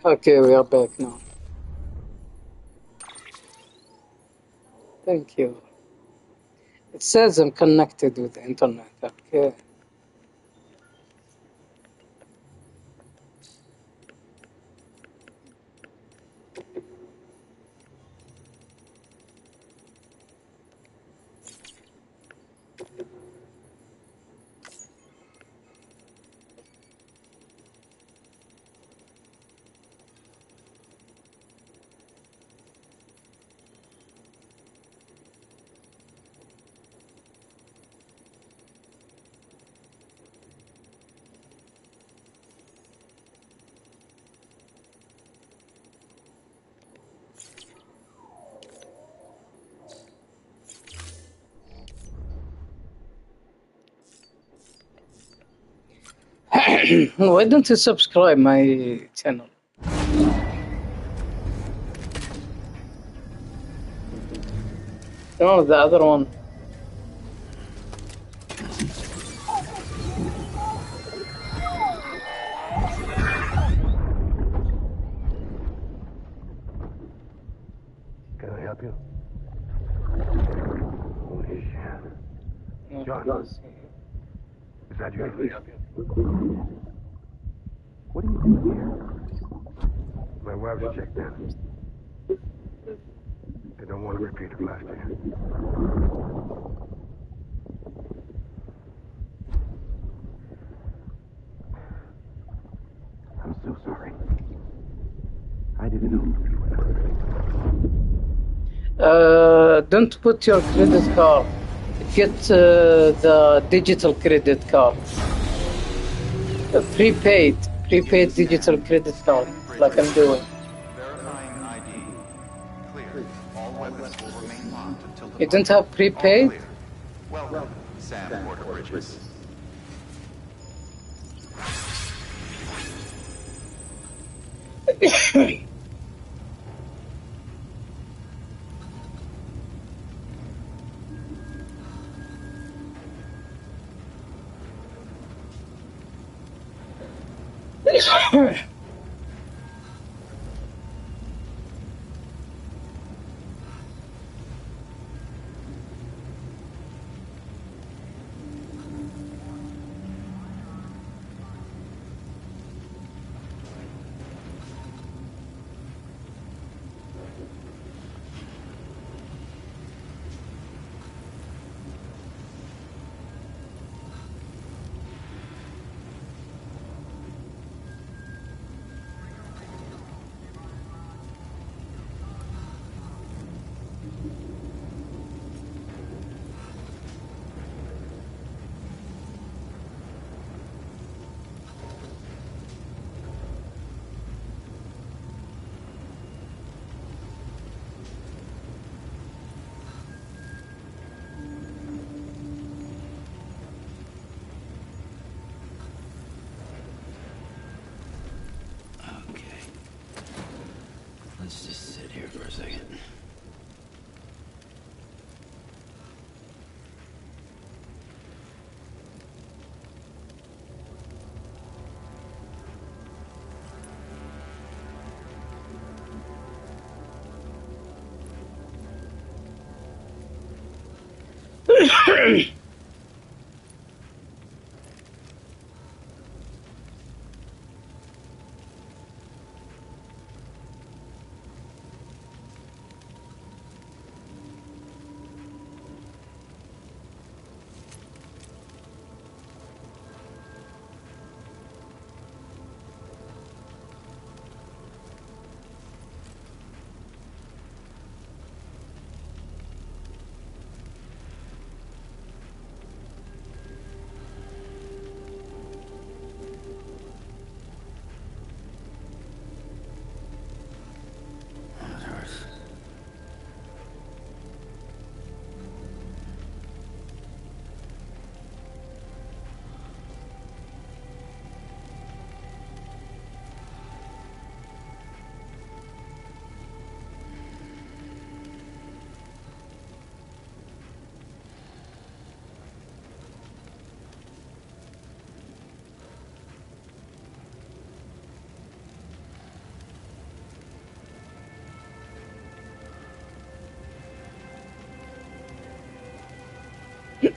Okay, we are back now. Thank you. It says I'm connected with the internet. Okay. Why don't you subscribe my channel? No, the other one. Can I help you? Holy shit. John, is that you? What are you doing here? My wife's checked in. They don't want to repeat of last year. I'm so sorry. I didn't know. Don't put your credit card. Get the digital credit card. Prepaid digital credit card, like I'm doing. Verifying ID. Clear. All weapons will remain locked until the You don't have prepaid? Welcome, Sam Porter Bridges. Let's just sit here for a second.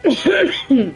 No one's home.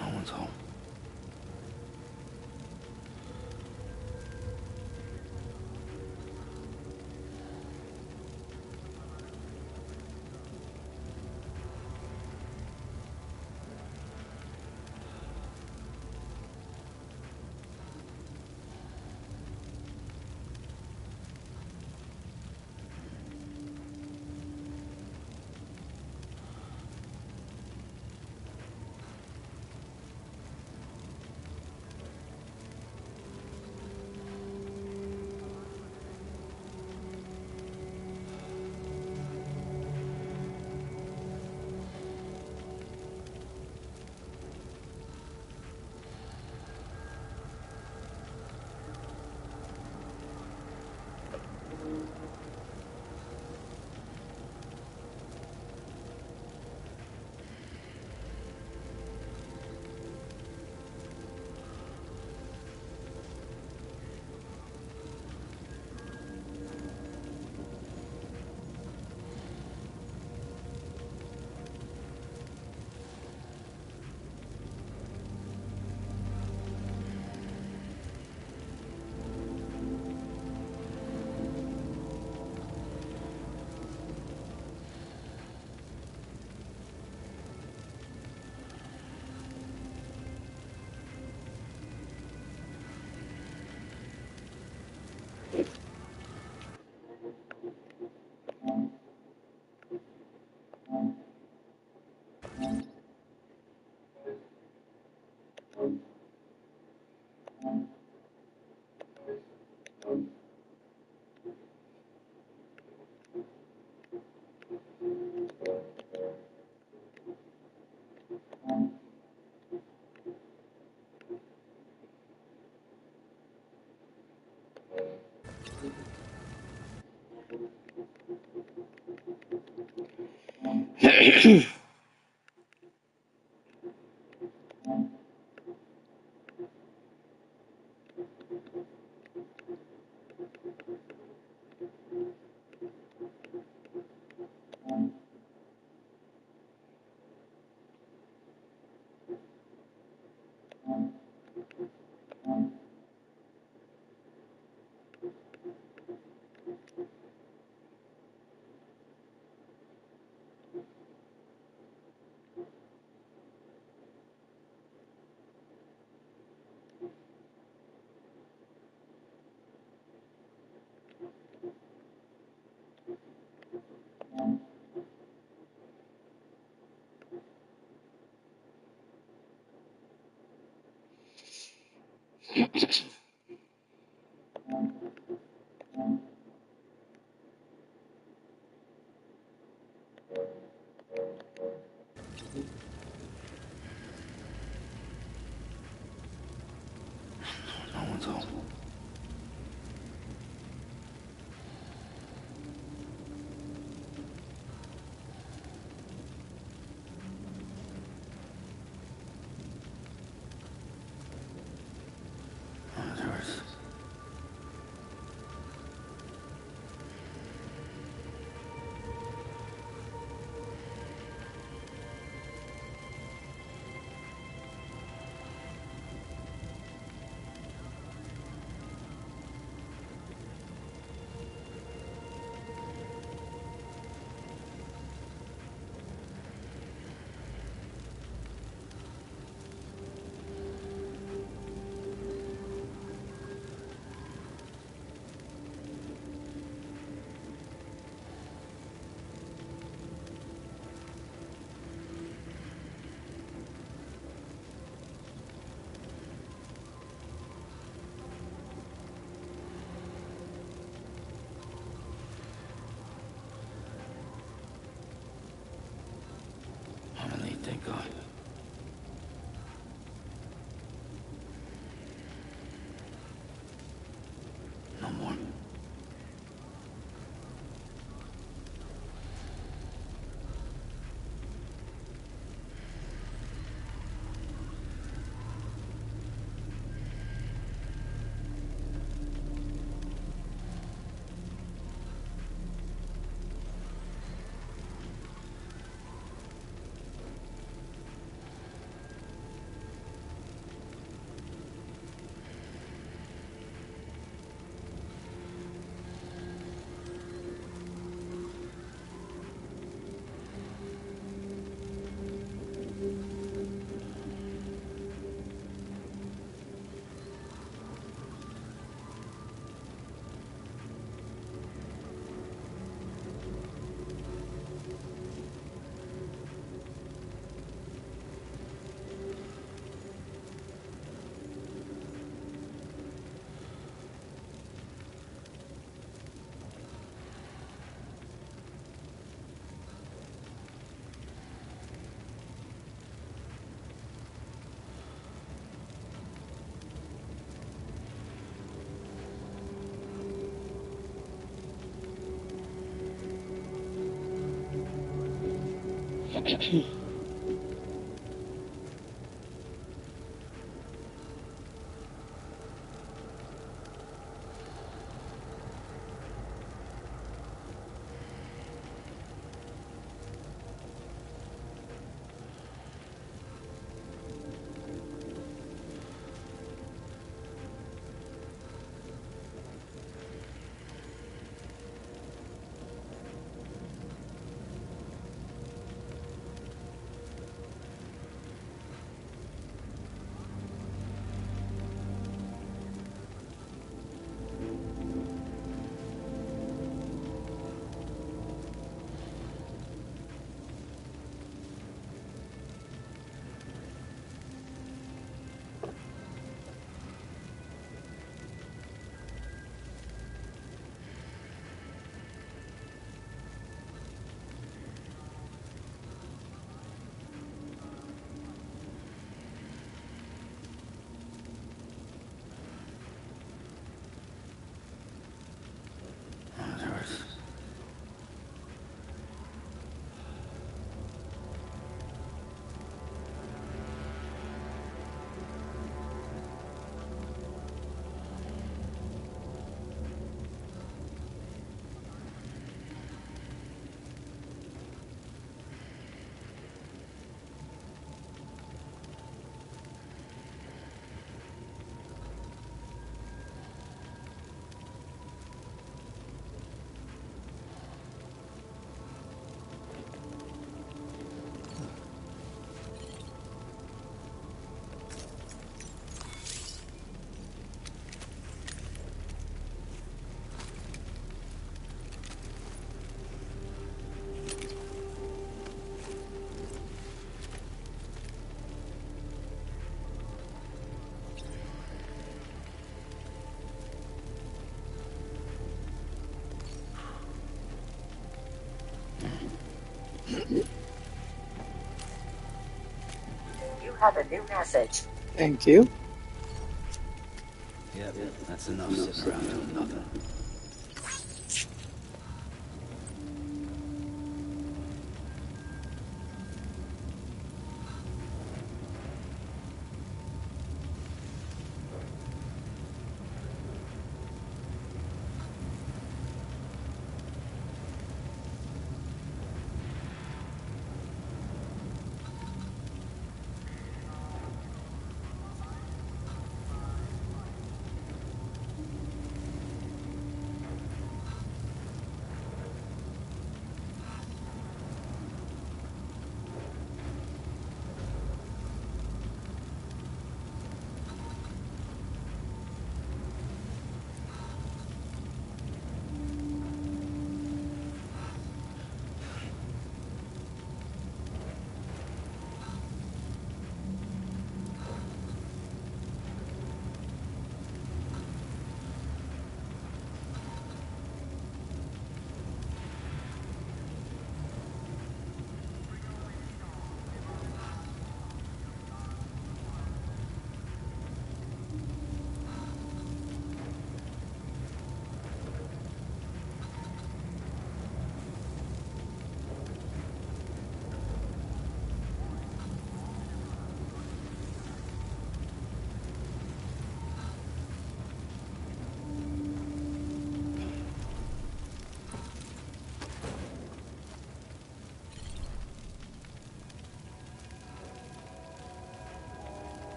No one's home. Oh, there was You have a new message. Thank you. Yep, that's enough sitting around doing nothing.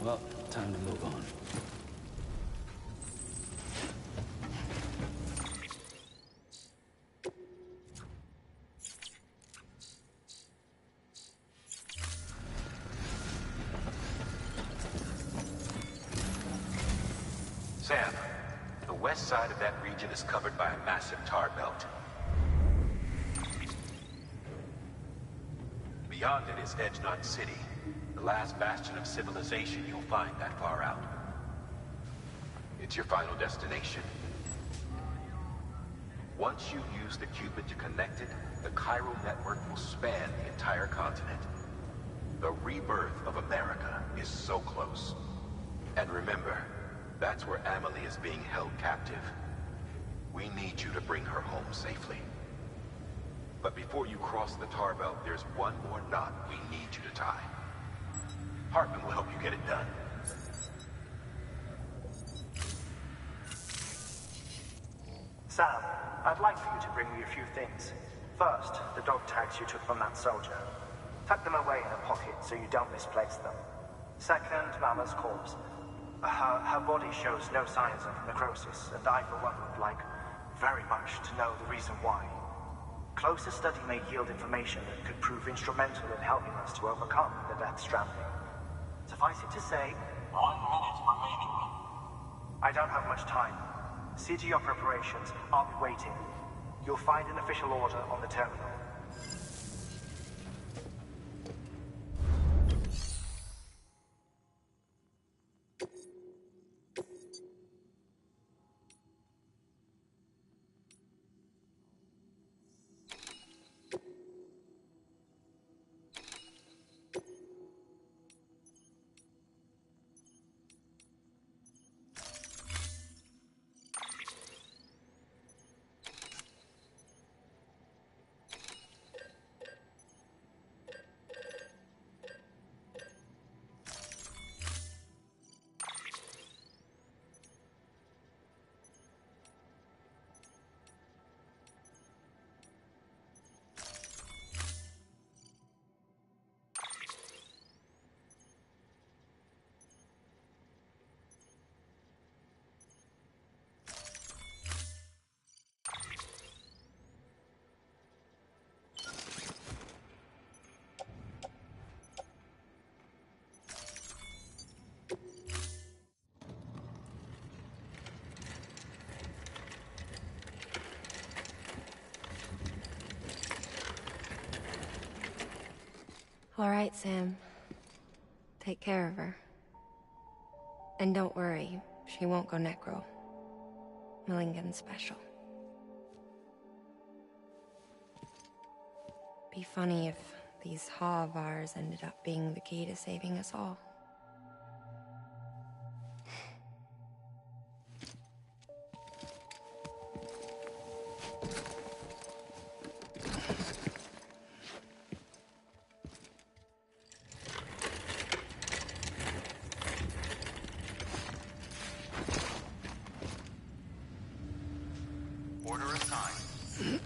Well, time to move on. west side of that region is covered by a massive tar belt. Beyond it is Edgenot City, the last bastion of civilization you'll find that far out. It's your final destination. Once you use the Cupid to connect it, the chiral network will span the entire continent. The rebirth of America is so close. And remember, that's where Amelie is being held captive. We need you to bring her home safely. But before you cross the tar belt, there's one more knot we need you to tie. Hartman will help you get it done. Sam, I'd like for you to bring me a few things. First, the dog tags you took from that soldier. Tuck them away in a pocket so you don't misplace them. Second, Mama's corpse. Her body shows no signs of necrosis, and I, for one, would like very much to know the reason why. Closer study may yield information that could prove instrumental in helping us to overcome the death stranding. Suffice it to say, 1 minute remaining. I don't have much time. See to your preparations. I'll be waiting. You'll find an official order on the terminal. All right, Sam. Take care of her. And don't worry, she won't go necro. Millingen's special. Be funny if these Ha of ours ended up being the key to saving us all. Order assigned.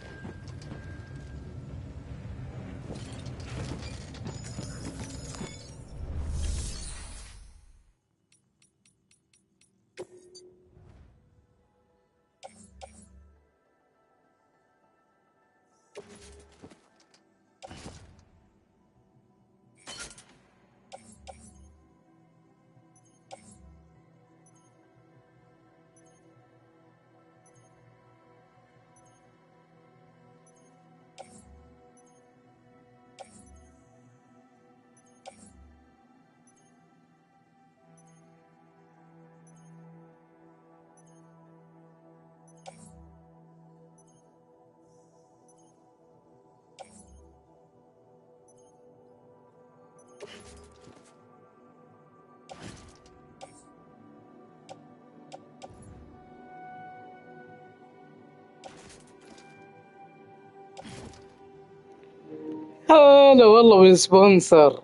هلا والله بالسبونسر.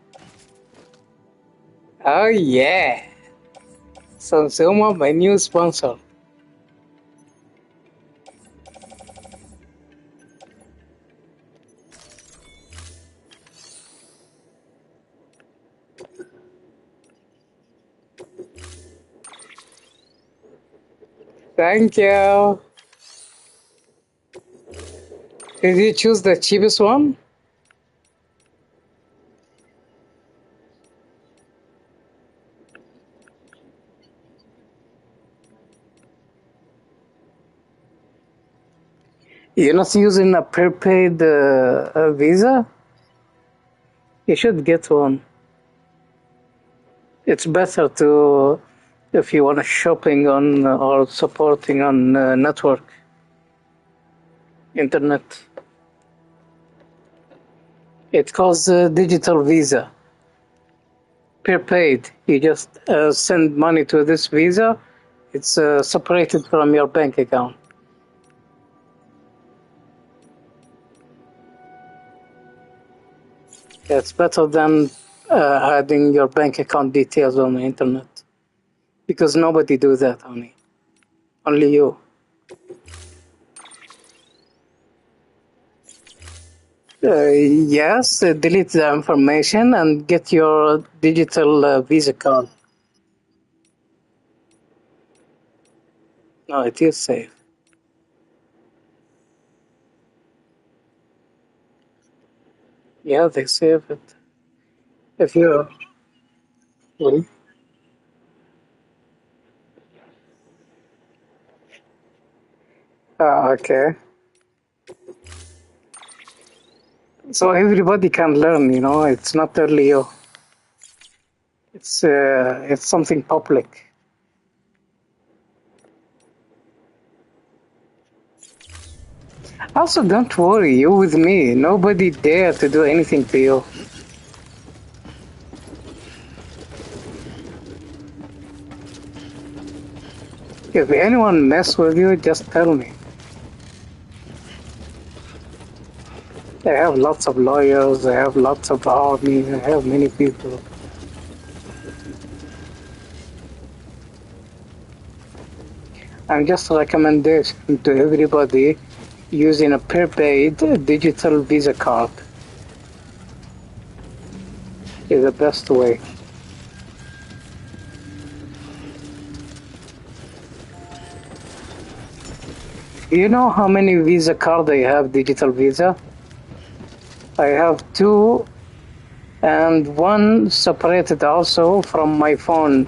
Oh yeah. Sansoma, my new sponsor. Thank you. Did you choose the cheapest one? You're not using a prepaid visa? You should get one. It's better to, if you want to shopping on or supporting on network, internet. It calls digital visa. Prepaid. You just send money to this visa. It's separated from your bank account. It's better than adding your bank account details on the internet, because nobody do that, only you. Yes, delete the information and get your digital Visa card. No, it is safe. Yeah, they save it. If you... Really? Okay. So everybody can learn, it's not only you. It's something public. Also, don't worry, you with me. Nobody dare to do anything to you. If anyone mess with you, just tell me. I have lots of lawyers, I have lots of army, I have many people. I'm just a recommendation to everybody using a prepaid digital Visa card is the best way. Do you know how many Visa cards I have, digital Visa? I have 2 and 1 separated also from my phone.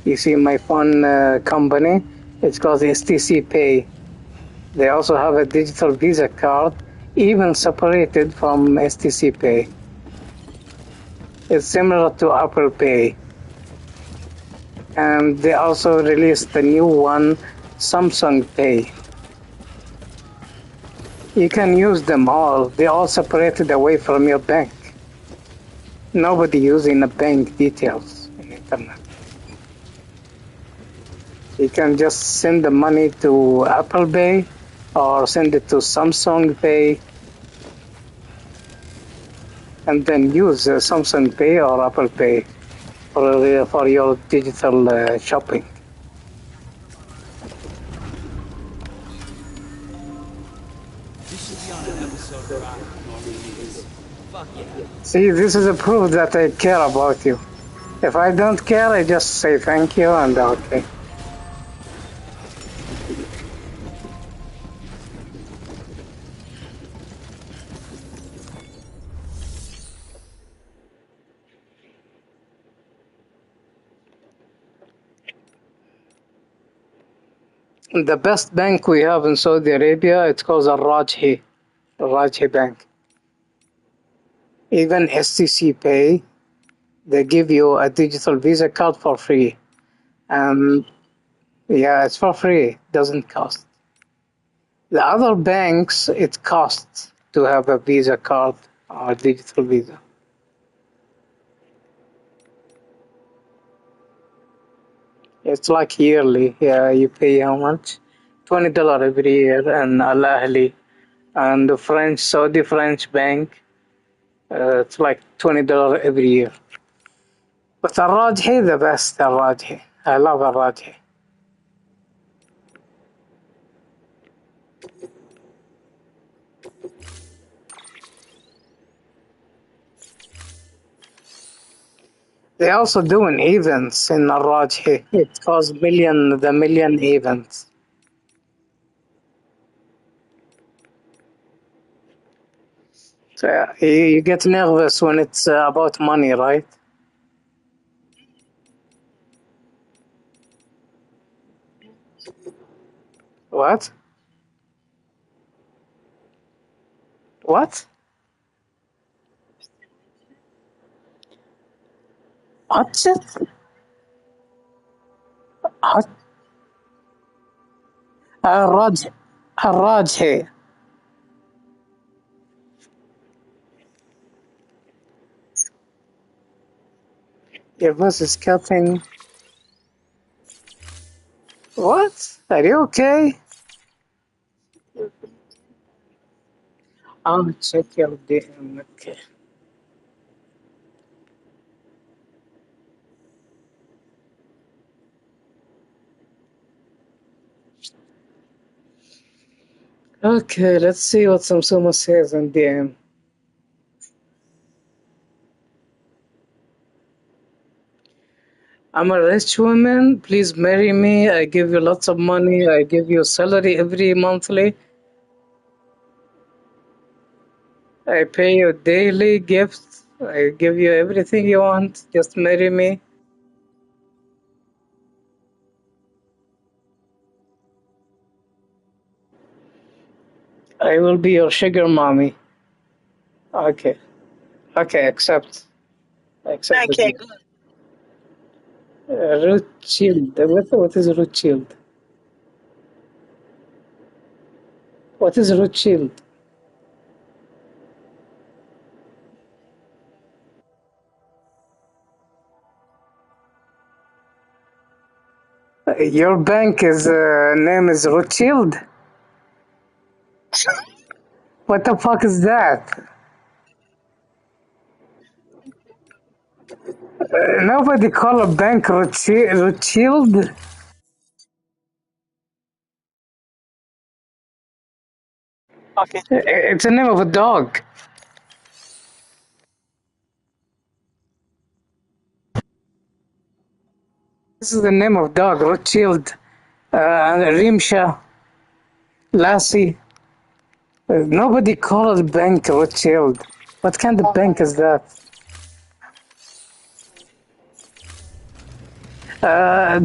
You see my phone company, it's called STC Pay. They also have a digital Visa card, even separated from STC Pay. It's similar to Apple Pay. And they also released the new one, Samsung Pay. You can use them all. They're all separated away from your bank. Nobody using the bank details in the internet. You can just send the money to Apple Pay or send it to Samsung Pay and then use Samsung Pay or Apple Pay for your digital shopping. See, this is a proof that I care about you. If I don't care, I just say thank you and okay. The best bank we have in Saudi Arabia, it's called Al-Rajhi Bank. Even STC Pay, they give you a digital Visa card for free. Yeah, it's for free, doesn't cost. The other banks, it costs to have a Visa card or digital Visa. It's like yearly. Yeah, you pay how much? $20 every year, and Al-Ahli and the Saudi French bank, it's like $20 every year. But Al-Rajhi, the best Al-Rajhi. I love Al-Rajhi. They're also doing events in Al-Rajhi. It calls the million events. So yeah, you get nervous when it's about money, right? What? What? What's it? What? الراجح الراجحي. Your voice is cutting. What? Are you okay? I'll check your DM. Okay. Okay, let's see what Samsuma says in DM. I'm a rich woman. Please marry me. I give you lots of money. I give you salary every monthly. I pay you daily gifts. I give you everything you want. Just marry me. I will be your sugar mommy. Okay. Okay, accept. Accept. Okay, good. Rothschild. What is Rothschild? What is Rothschild? Your bank is name is Rothschild? What the fuck is that? Nobody call a bank Rothschild. Okay. It's the name of a dog. This is the name of dog, Rothschild. Rimsha, Lassie. Nobody call a bank Rothschild. What kind of bank is that?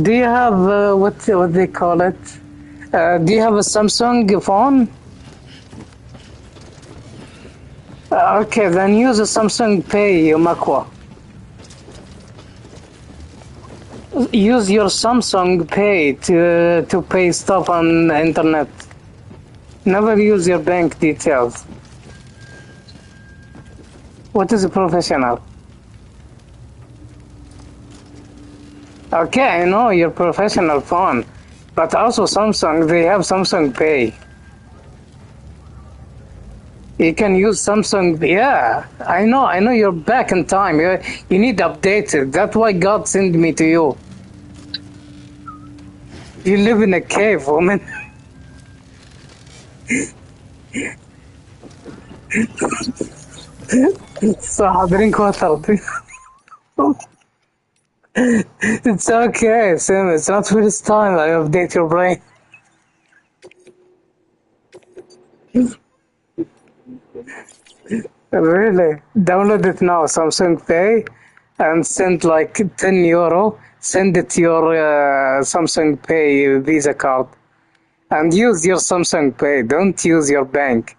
Do you have what they call it? Do you have a Samsung phone? Okay, then use a Samsung Pay, Makwa. Use your Samsung Pay to pay stuff on the internet. Never use your bank details. What is a professional? Okay, I know your professional phone, but also Samsung, they have Samsung Pay. You can use Samsung. Yeah, I know you're back in time. You need updated. That's why God sent me to you. You live in a cave, woman. So drink water. It's okay, Sam. It's not first time I update your brain. Really? Download it now, Samsung Pay, and send like €10. Send it to your Samsung Pay Visa card, and use your Samsung Pay. Don't use your bank.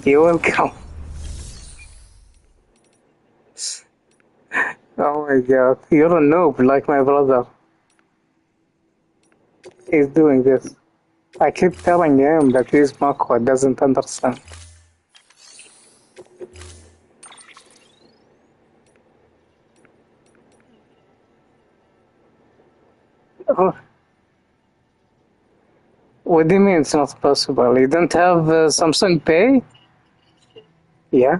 You're welcome. Oh my God, you're a noob like my brother. He's doing this. I keep telling him that he's Makwa doesn't understand. Oh, what do you mean it's not possible? You don't have Samsung Pay? Yeah.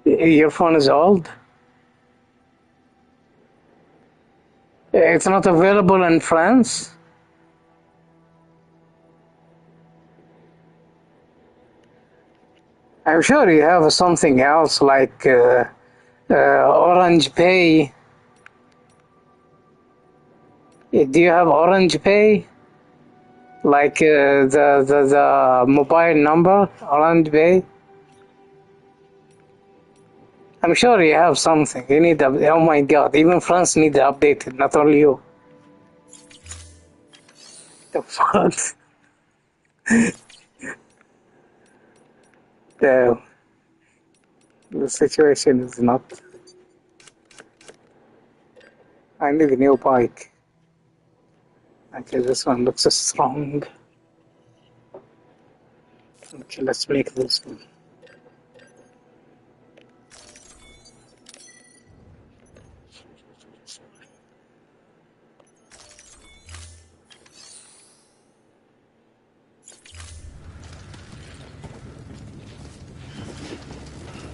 Your phone is old? It's not available in France? I'm sure you have something else like Orange Pay. Do you have Orange Pay? Like the mobile number, Orange Pay? I'm sure you have something. You need oh my god, even France need to update it, not only you. The fuck? the, the situation is not. I need a new bike. Okay, this one looks strong. Okay, let's make this one.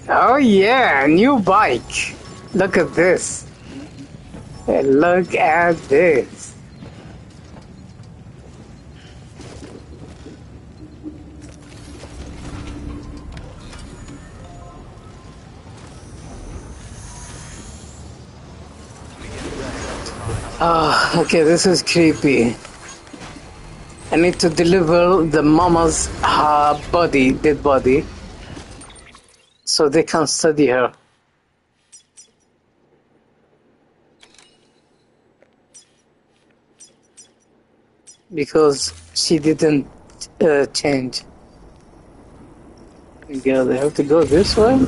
Oh yeah, new bike. Look at this. Look at this. Ah, okay, this is creepy. I need to deliver the mama's dead body, so they can study her. Because she didn't change. Yeah, they have to go this way.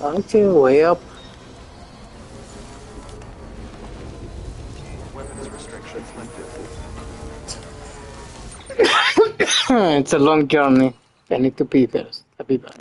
Okay, way up. Weapons restrictions lifted. It's a long journey. I need to pee first. I'll be back.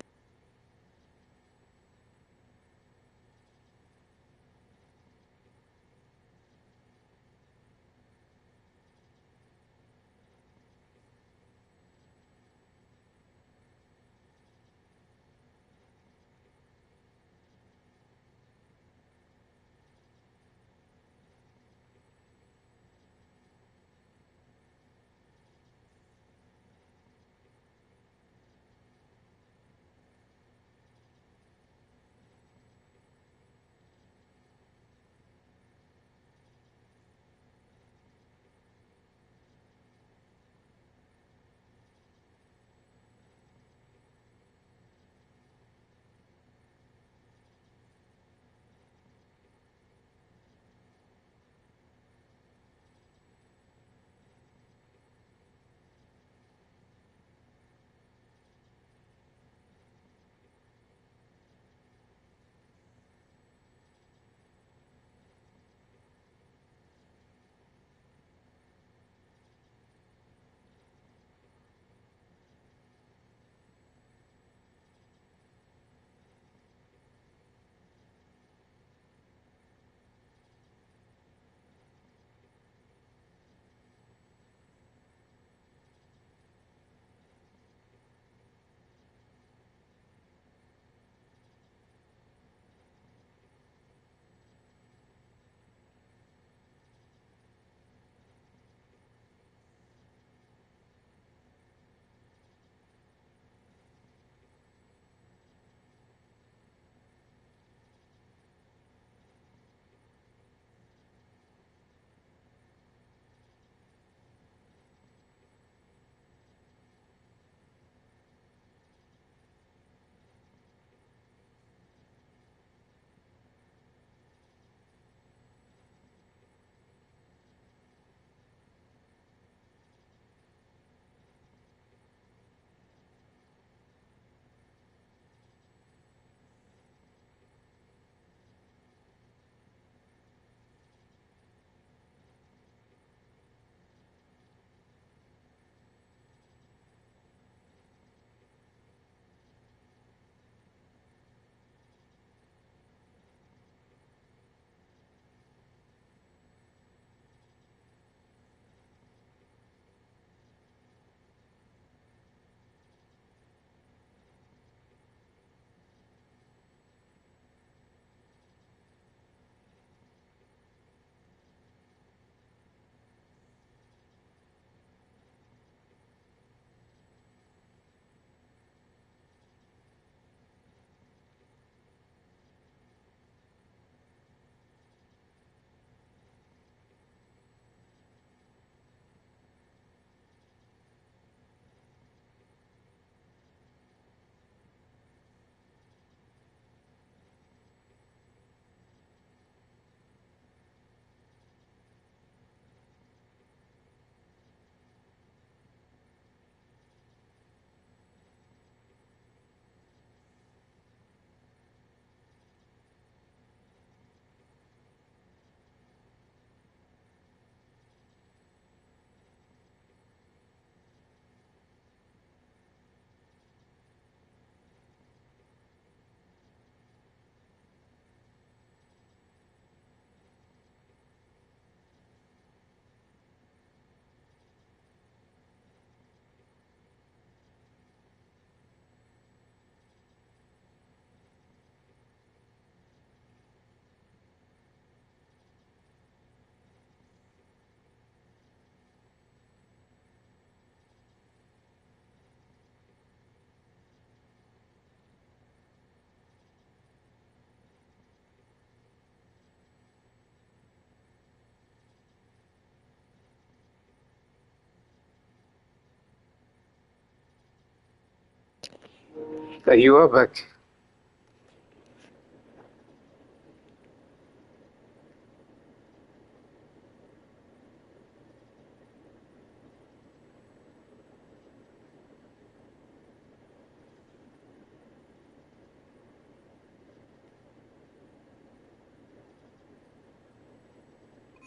أيوة باك.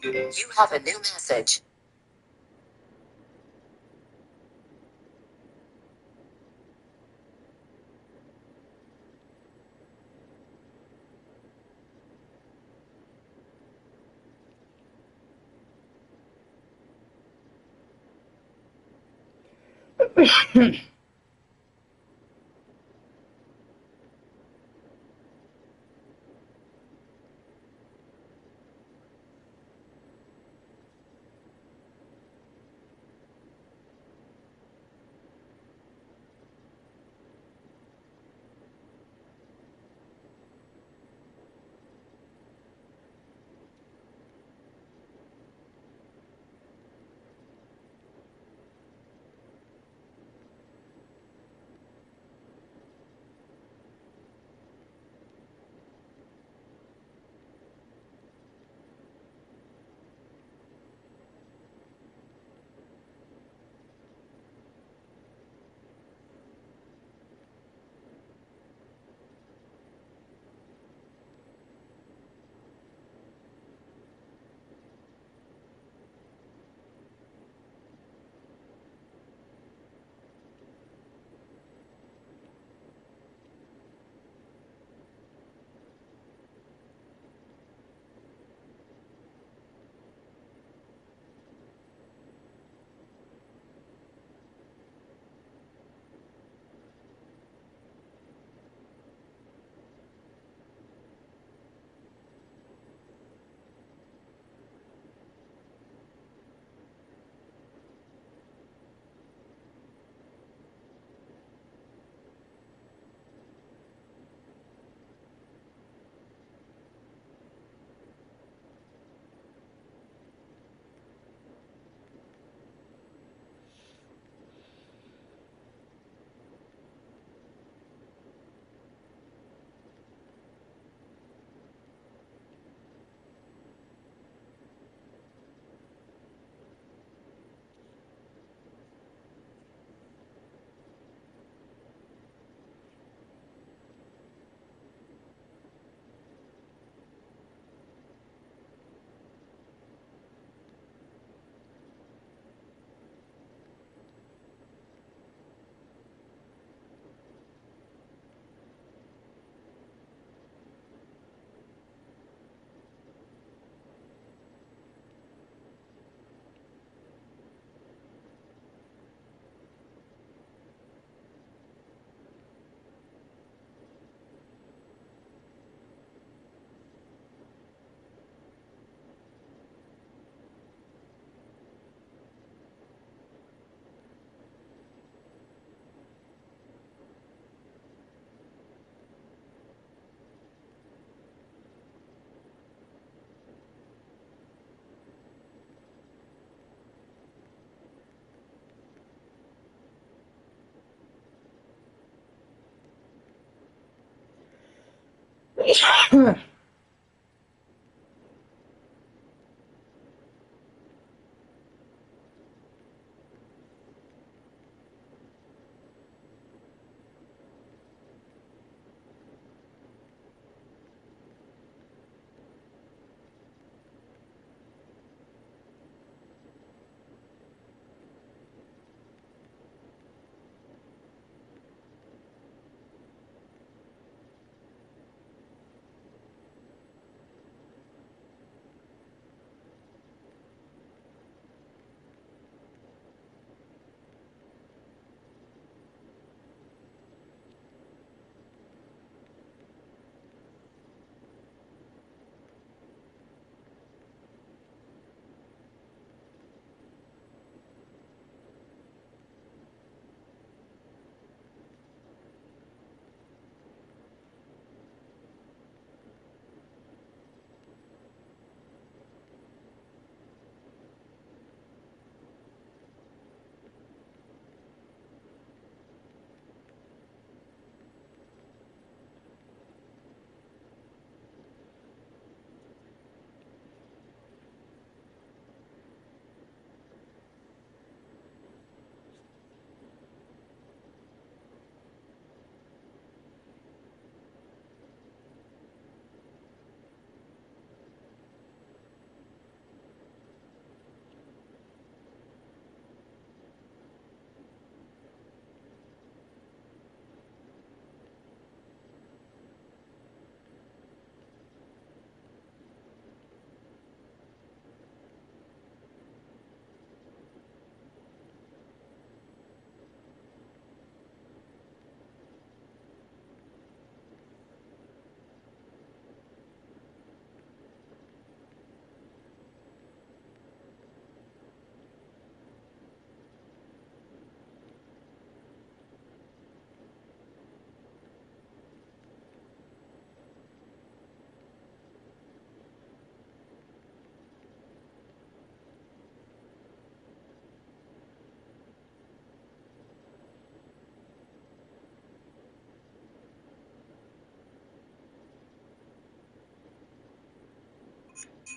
You have a new message.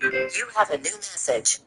You have a new message.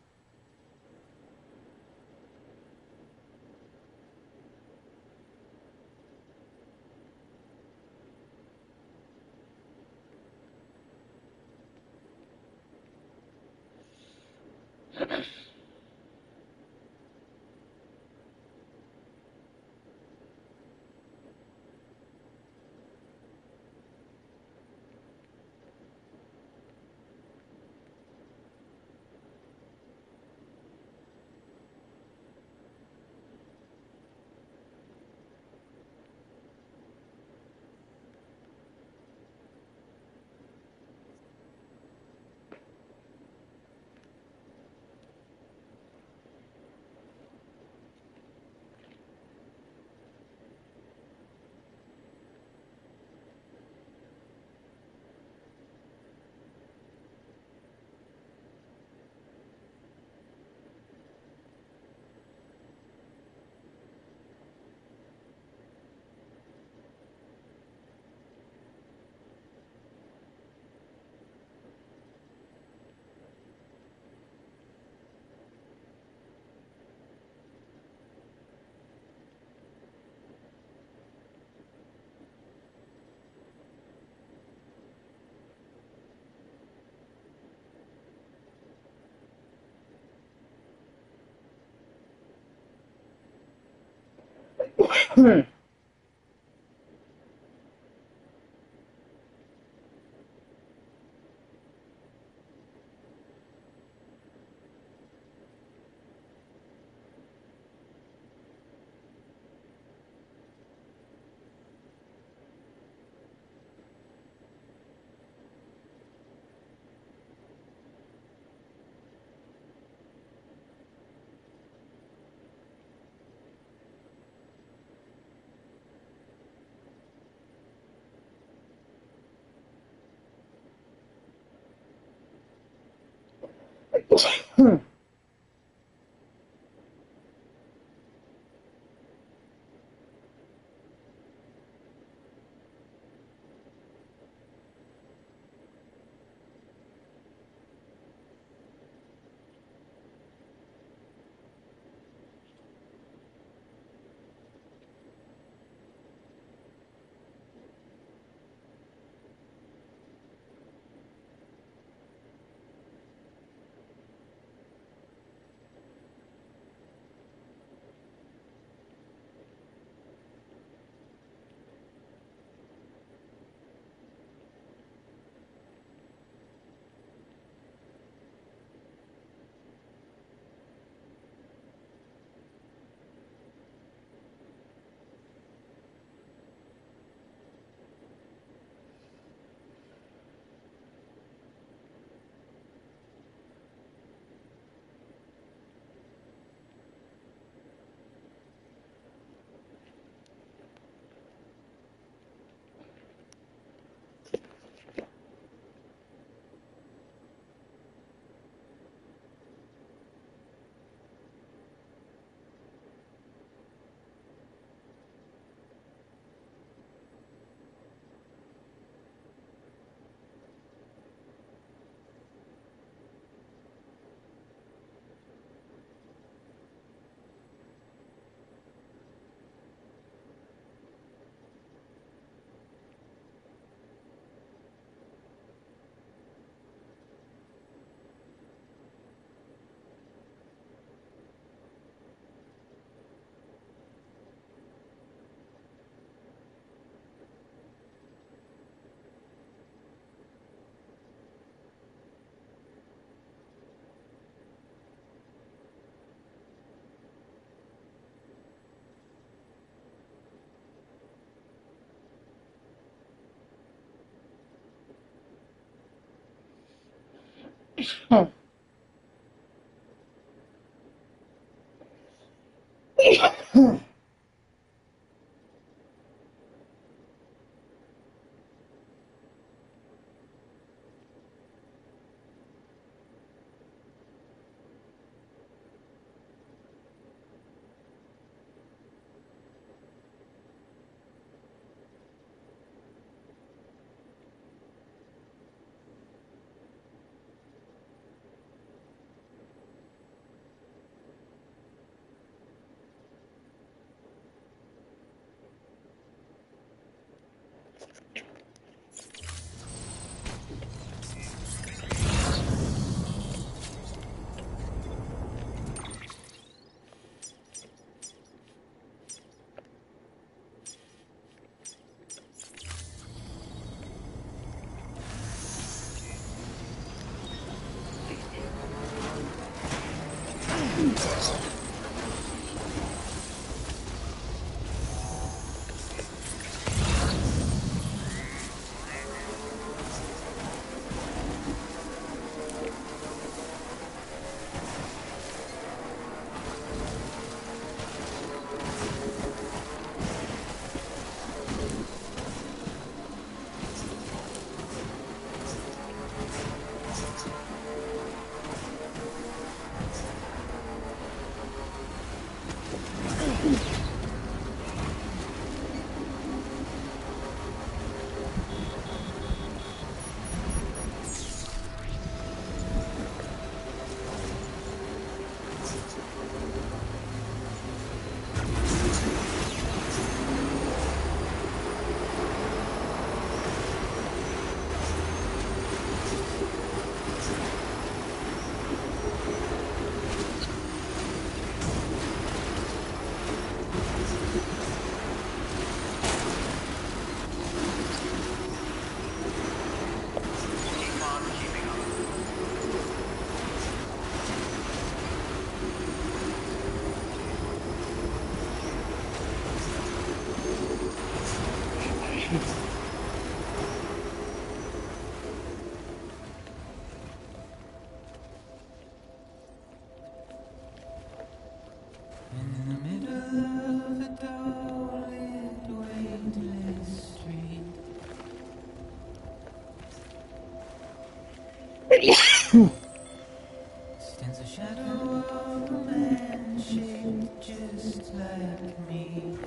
Stands a shadow of a man shaped just like me.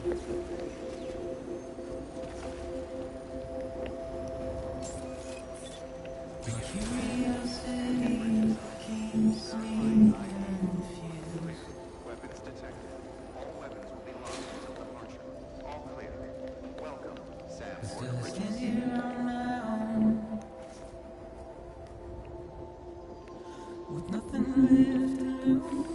My curiosity keeps me confused. Weapons detected. All weapons will be lost until departure. All clear. Welcome, Sam. Still I stand here on my own, with nothing left to lose.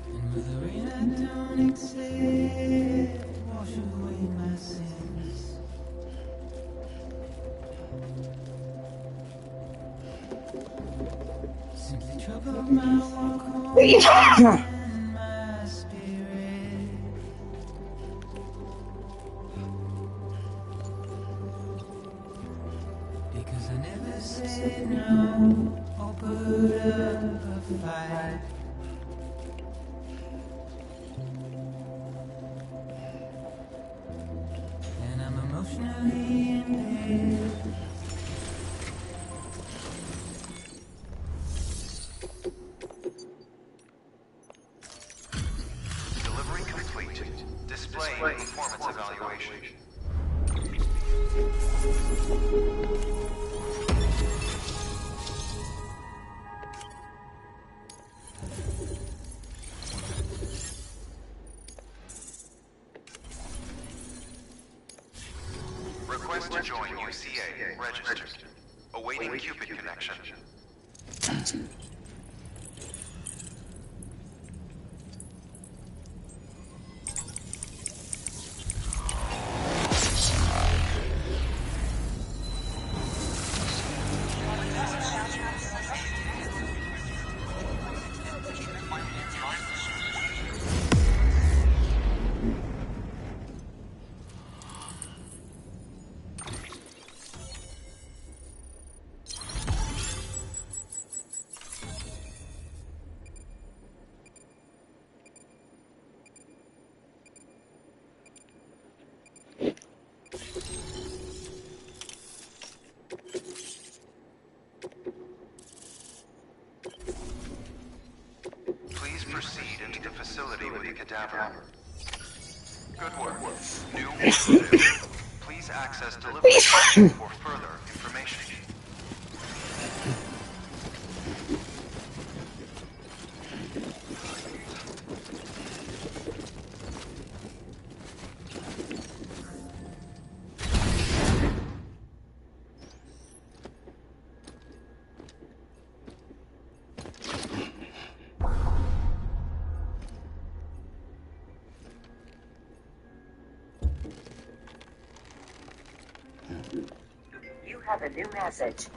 And with the rain I don't accept, wash away my sins. Simply trouble my walk home and my spirit. Because I never said no or put up a fight. And I'm emotionally impaired. Delivery complete. Displaying performance evaluation. Request to join UCA. Registered. Awaiting Cupid connection. Please proceed into the facility with the cadaver. Good work. New order. Please access delivery for further information. have a new message.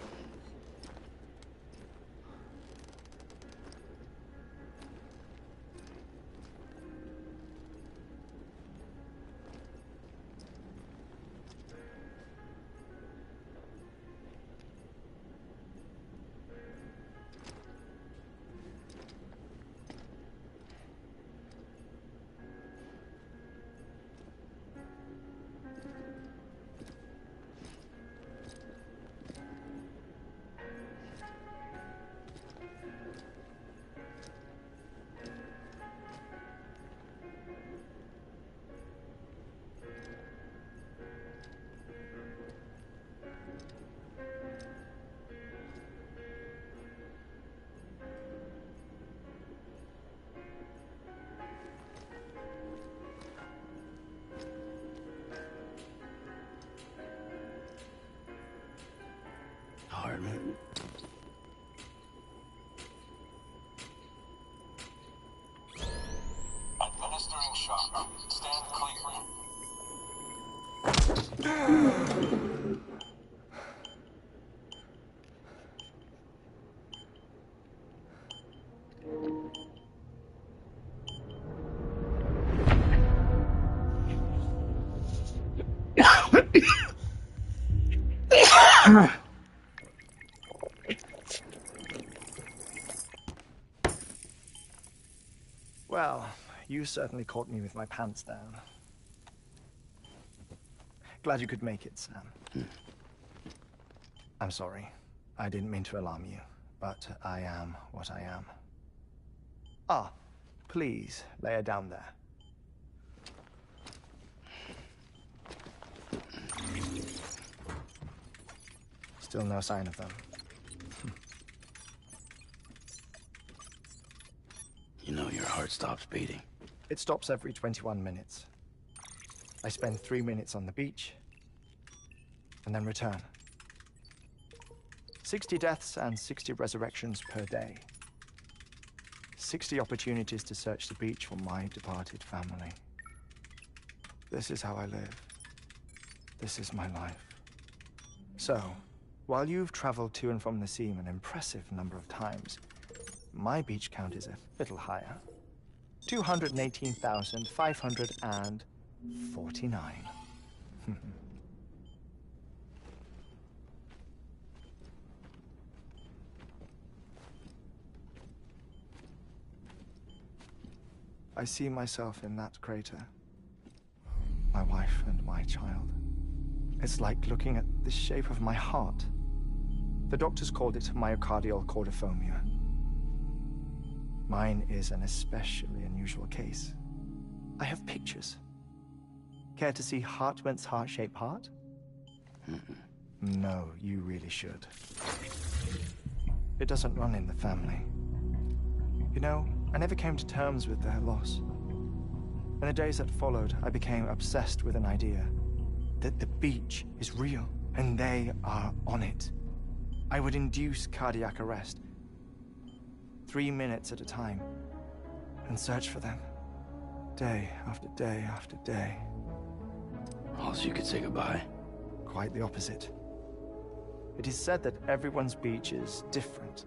Hard man. Administering shock. Stand clear. Well, you certainly caught me with my pants down. Glad you could make it, Sam. I'm sorry. I didn't mean to alarm you, but I am what I am. Ah, please lay her down there. Still no sign of them. You know your heart stops beating. It stops every 21 minutes. I spend 3 minutes on the beach, and then return. 60 deaths and 60 resurrections per day. 60 opportunities to search the beach for my departed family. This is how I live. This is my life. So, while you've traveled to and from the sea an impressive number of times, my beach count is a little higher. 218,549. I see myself in that crater. My wife and my child. It's like looking at the shape of my heart. The doctors called it myocardial cordiformia. Mine is an especially unusual case. I have pictures. Care to see Hartman's heart-shaped heart? No, you really should. It doesn't run in the family. You know, I never came to terms with their loss. In the days that followed, I became obsessed with an idea that the beach is real, and they are on it. I would induce cardiac arrest, 3 minutes at a time, and search for them, day after day after day. Also, you could say goodbye. Quite the opposite. It is said that everyone's beach is different.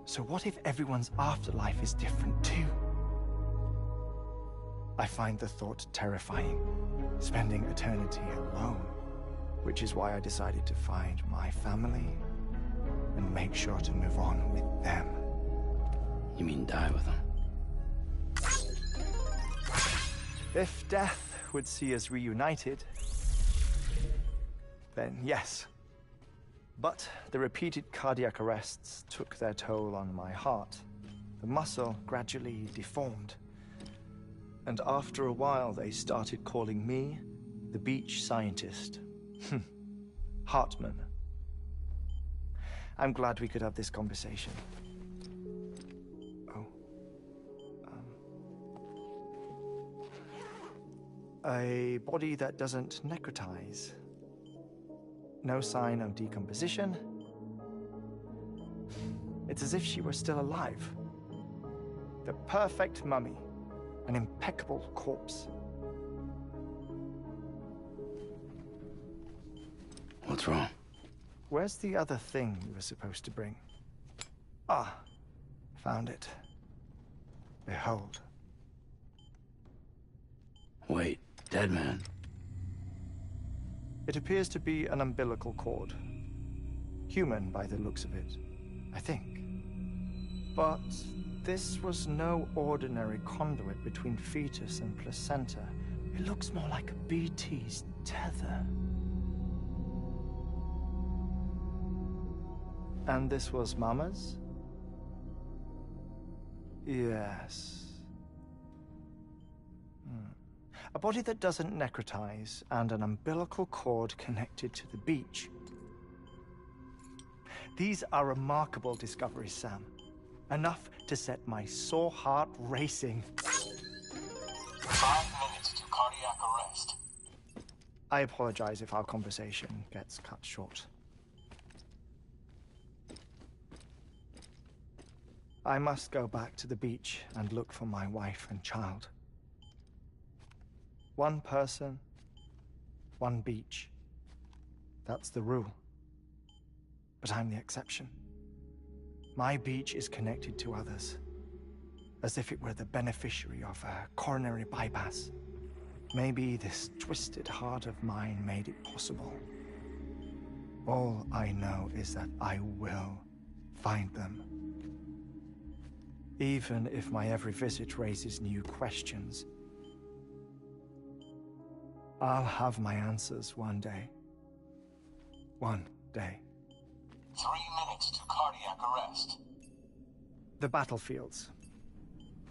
So what if everyone's afterlife is different too? I find the thought terrifying, spending eternity alone, which is why I decided to find my family and make sure to move on with them. You mean die with them? If death would see us reunited, then yes. But the repeated cardiac arrests took their toll on my heart. The muscle gradually deformed. And after a while, they started calling me the beach scientist. Hartman. I'm glad we could have this conversation. Oh. A body that doesn't necrotize. No sign of decomposition. It's as if she were still alive. The perfect mummy. An impeccable corpse. We'll What's wrong? Where's the other thing you were supposed to bring? Ah, found it. Behold. Wait, dead man? It appears to be an umbilical cord. Human by the looks of it, I think. But this was no ordinary conduit between fetus and placenta. It looks more like a BT's tether. And this was Mama's? Yes. A body that doesn't necrotize, and an umbilical cord connected to the beach. These are remarkable discoveries, Sam. Enough to set my sore heart racing. 5 minutes to cardiac arrest. I apologize if our conversation gets cut short. I must go back to the beach and look for my wife and child. One person, one beach. That's the rule. But I'm the exception. My beach is connected to others, as if it were the beneficiary of a coronary bypass. Maybe this twisted heart of mine made it possible. All I know is that I will find them. Even if my every visit raises new questions. I'll have my answers one day. One day. 3 minutes to cardiac arrest. The battlefields.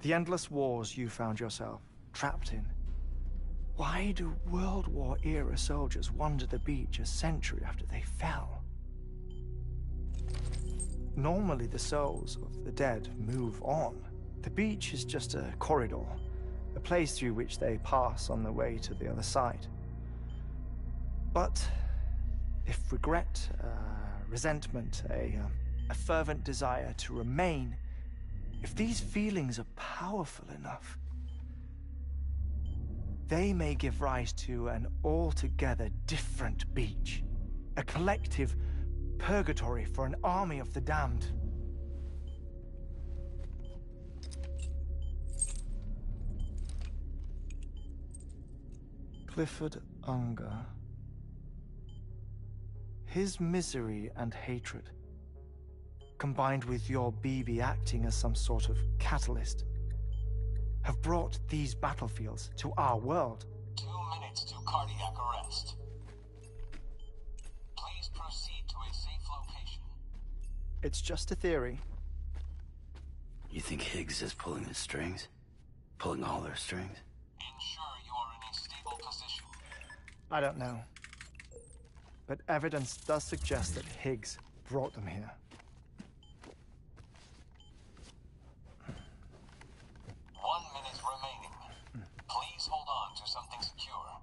The endless wars you found yourself trapped in. Why do World War era soldiers wander the beach a century after they fell? Normally the souls of the dead move on. The beach is just a corridor, a place through which they pass on the way to the other side. But if regret, resentment, a fervent desire to remain, if these feelings are powerful enough, they may give rise to an altogether different beach, a collective purgatory for an army of the damned. Clifford Unger. His misery and hatred, combined with your BB acting as some sort of catalyst, have brought these battlefields to our world. 2 minutes to cardiac arrest. Please proceed to a safe location. It's just a theory. You think Higgs is pulling the strings? Pulling all their strings? Ensure you are in a stable position. I don't know. But evidence does suggest that Higgs brought them here. 1 minute remaining. Please hold on to something secure.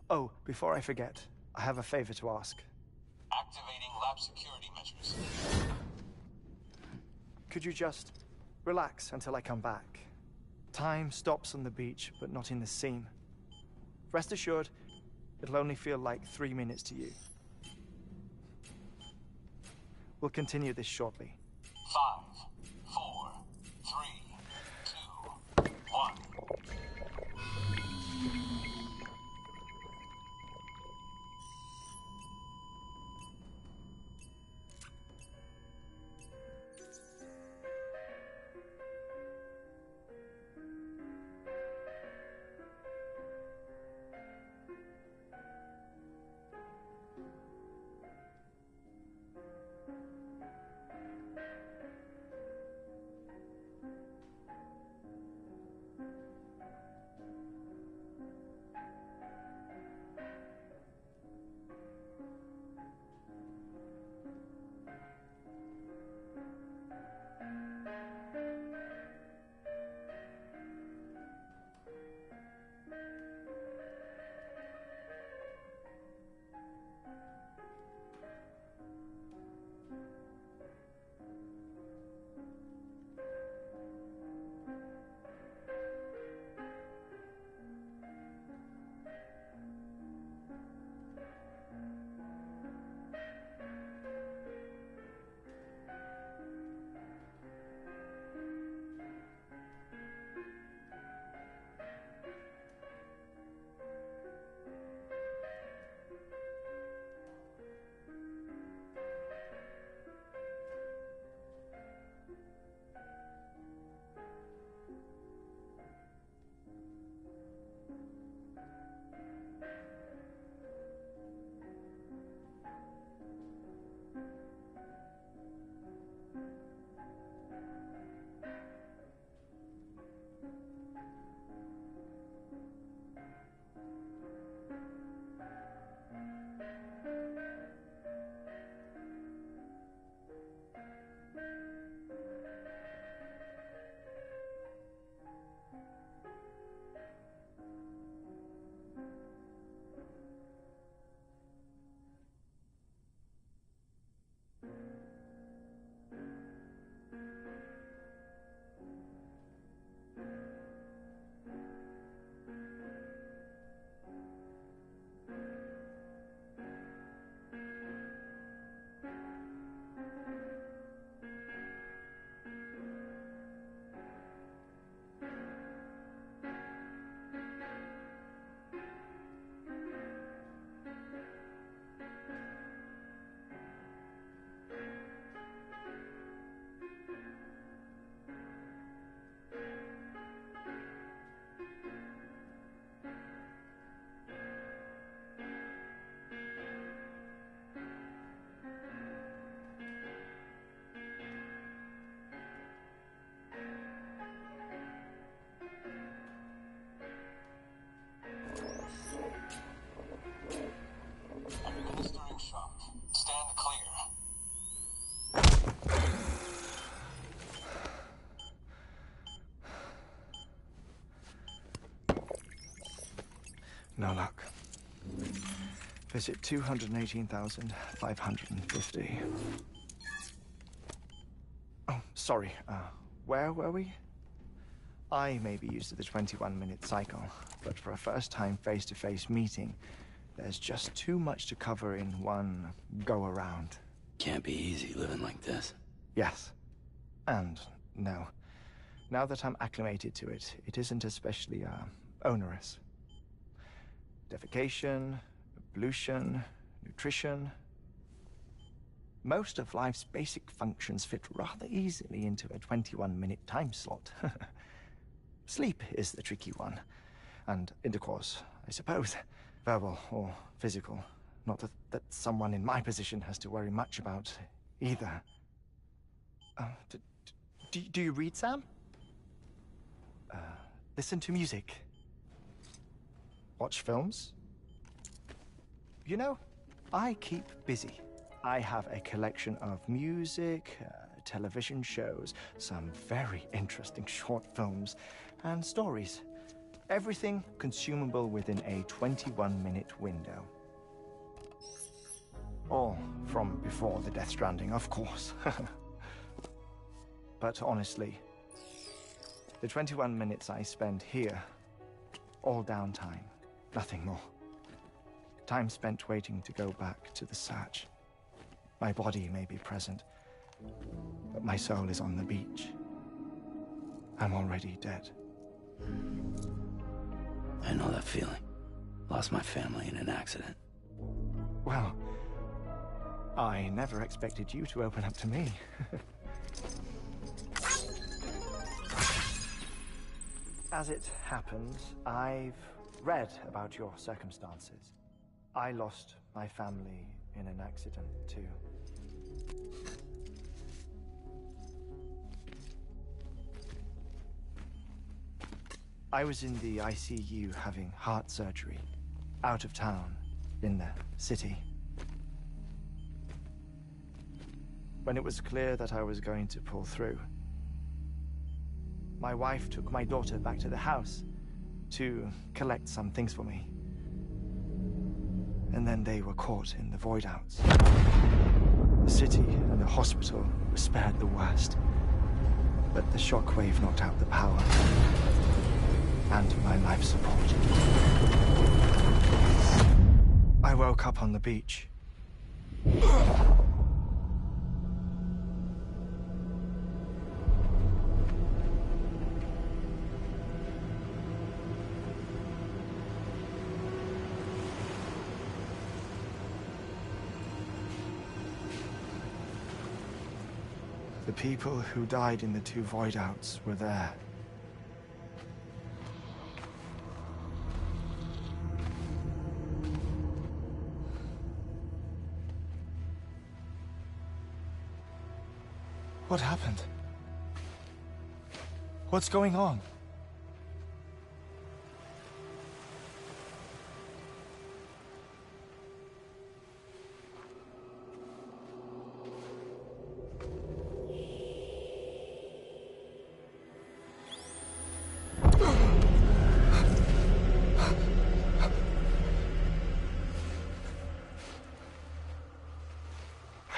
Oh, before I forget, I have a favor to ask. Activating lab security measures. Could you just relax until I come back? Time stops on the beach, but not in the scene. Rest assured, it'll only feel like 3 minutes to you. We'll continue this shortly. 5, 4, 3, 2, 1. No luck. Visit 218,550. Oh, sorry. Where were we? I may be used to the 21-minute cycle, but for a first-time face-to-face meeting, there's just too much to cover in one go-around. Can't be easy living like this. Yes. And no. Now that I'm acclimated to it, it isn't especially, onerous. Defecation, ablution, nutrition. Most of life's basic functions fit rather easily into a 21-minute time slot. Sleep is the tricky one. And intercourse, I suppose. Verbal or physical. Not that someone in my position has to worry much about either. Do you read, Sam? Listen to music. Watch films. You know, I keep busy. I have a collection of music, television shows, some very interesting short films, and stories. Everything consumable within a 21-minute window. All from before the Death Stranding, of course. But honestly, the 21 minutes I spend here, all downtime, nothing more. Time spent waiting to go back to the search. My body may be present, but my soul is on the beach. I'm already dead. I know that feeling. Lost my family in an accident. Well, I never expected you to open up to me. As it happens, I've read about your circumstances. I lost my family in an accident, too. I was in the ICU having heart surgery, out of town, in the city. When it was clear that I was going to pull through, my wife took my daughter back to the house to collect some things for me. And then they were caught in the void-outs. The city and the hospital were spared the worst, but the shockwave knocked out the power and my life support. I woke up on the beach. The people who died in the two void-outs were there. What happened? What's going on?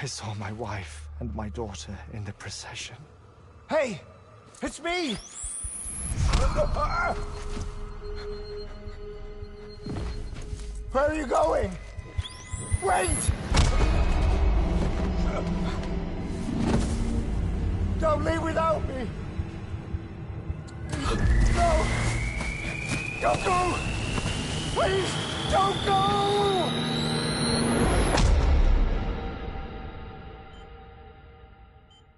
I saw my wife and my daughter in the procession. Hey! It's me! Where are you going? Wait! Don't leave without me! No! Don't go! Please, don't go!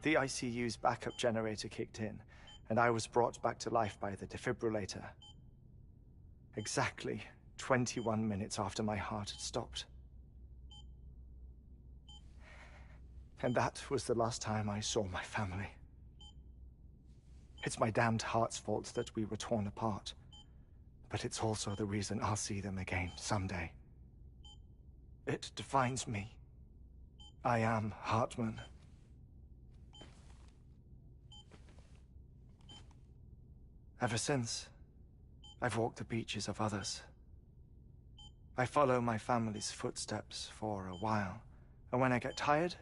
The ICU's backup generator kicked in, and I was brought back to life by the defibrillator. Exactly 21 minutes after my heart had stopped. And that was the last time I saw my family. It's my damned heart's fault that we were torn apart, but it's also the reason I'll see them again someday. It defines me. I am Hartman. Ever since, I've walked the beaches of others, I follow my family's footsteps for a while, and when I get tired,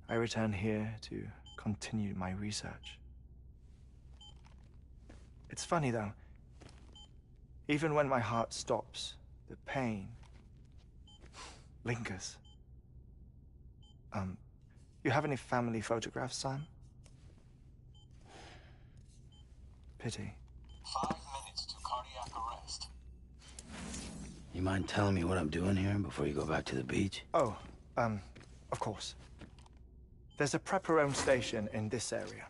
I return here to continue my research. It's funny though, even when my heart stops, the pain lingers. You have any family photographs, Sam? Pity. 5 minutes to cardiac arrest. You mind telling me what I'm doing here before you go back to the beach? Oh, of course. There's a prep-your-own station in this area.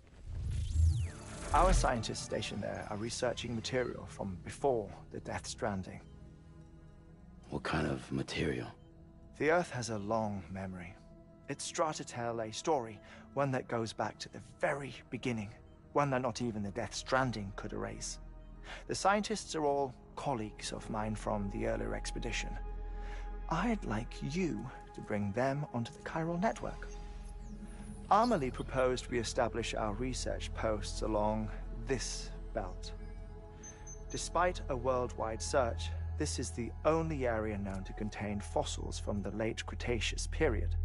Our scientists stationed there are researching material from before the Death Stranding. What kind of material? The Earth has a long memory. It's trying to tell a story, one that goes back to the very beginning, one that not even the Death Stranding could erase. The scientists are all colleagues of mine from the earlier expedition. I'd like you to bring them onto the chiral network. Amelie proposed we establish our research posts along this belt. Despite a worldwide search, this is the only area known to contain fossils from the late Cretaceous period,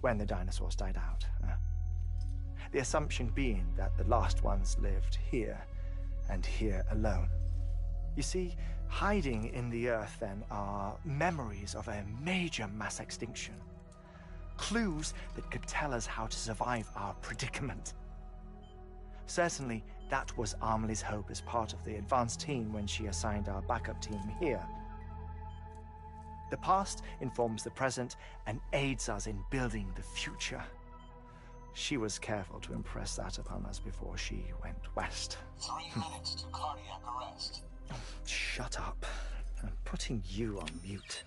when the dinosaurs died out. The assumption being that the last ones lived here, and here alone. You see, hiding in the Earth then are memories of a major mass extinction. Clues that could tell us how to survive our predicament. Certainly, that was Amelie's hope as part of the advanced team when she assigned our backup team here. The past informs the present and aids us in building the future. She was careful to impress that upon us before she went west. 3 minutes to cardiac arrest. Shut up. I'm putting you on mute.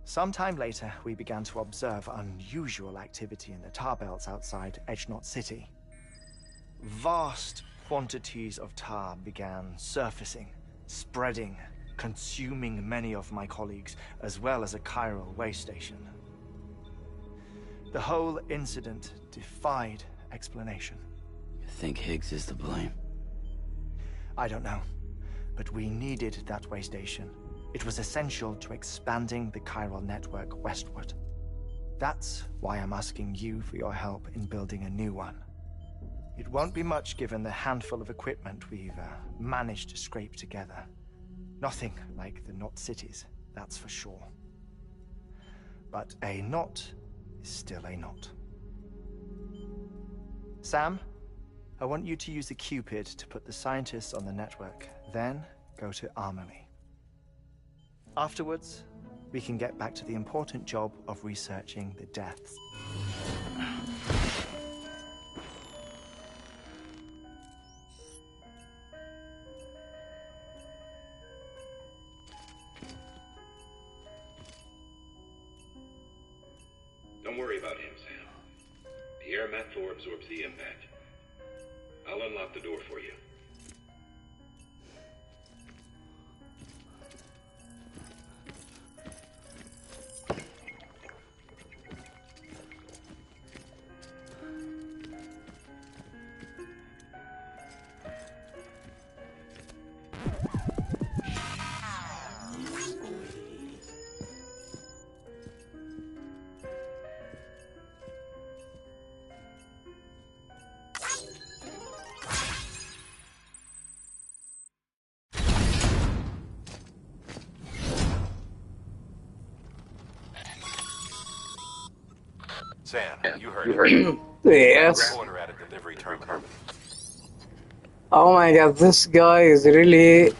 Sometime later, we began to observe unusual activity in the tar belts outside Edgenot City. Vast quantities of tar began surfacing, spreading, consuming many of my colleagues, as well as a chiral waste station. The whole incident defied explanation. You think Higgs is to blame? I don't know, but we needed that way station. It was essential to expanding the chiral network westward. That's why I'm asking you for your help in building a new one. It won't be much given the handful of equipment we've managed to scrape together. Nothing like the knot cities, that's for sure. But a knot is still a knot. Sam, I want you to use the Cupid to put the scientists on the network, then go to Amelie. Afterwards, we can get back to the important job of researching the deaths. Don't worry about him, Sam. The air mat floor absorbs the impact. I'll unlock the door for you. Sam, you heard it. Yes. Reporter at a delivery terminal. Oh my god, this guy is really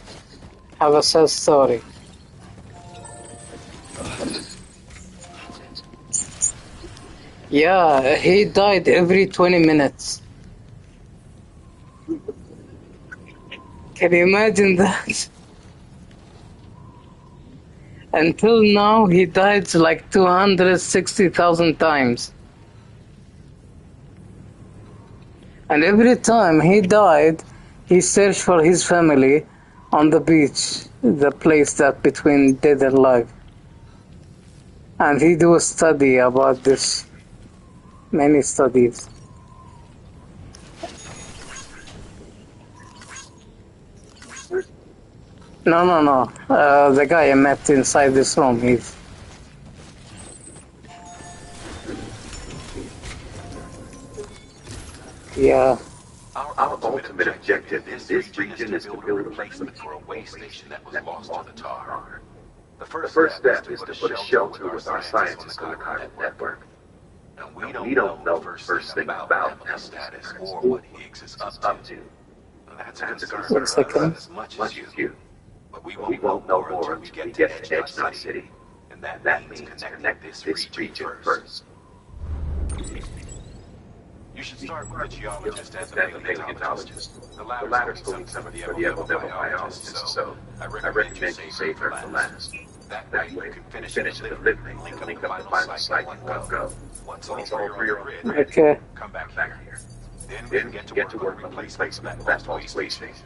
have a sad story. Yeah, he died every 20 minutes. Can you imagine that? Until now, he died like 260,000 times. And every time he died, he searched for his family on the beach, the place that between dead and alive. And he do a study about this, many studies. No. The guy I met inside this room, he's... Yeah. Our ultimate objective in this region is to build a replacement for a way station that was lost to the tar. The first step is to put a shelter with our scientists on the Chiral network. Now, we don't know the first thing about Emily's status or what Higgs is up to. That's a concern for us as much as you. But we won't know more until we get to Edge City. And that means connecting this region first. You should start with the geologist and the paleontologist. The latter still needs some of the elemental biologists, so I recommend you save her for last. That way you can finish the living and link up the final cycle in one go. Once all three are on grid, Okay. come back here. Then we can get to work on replacement of that lost way station.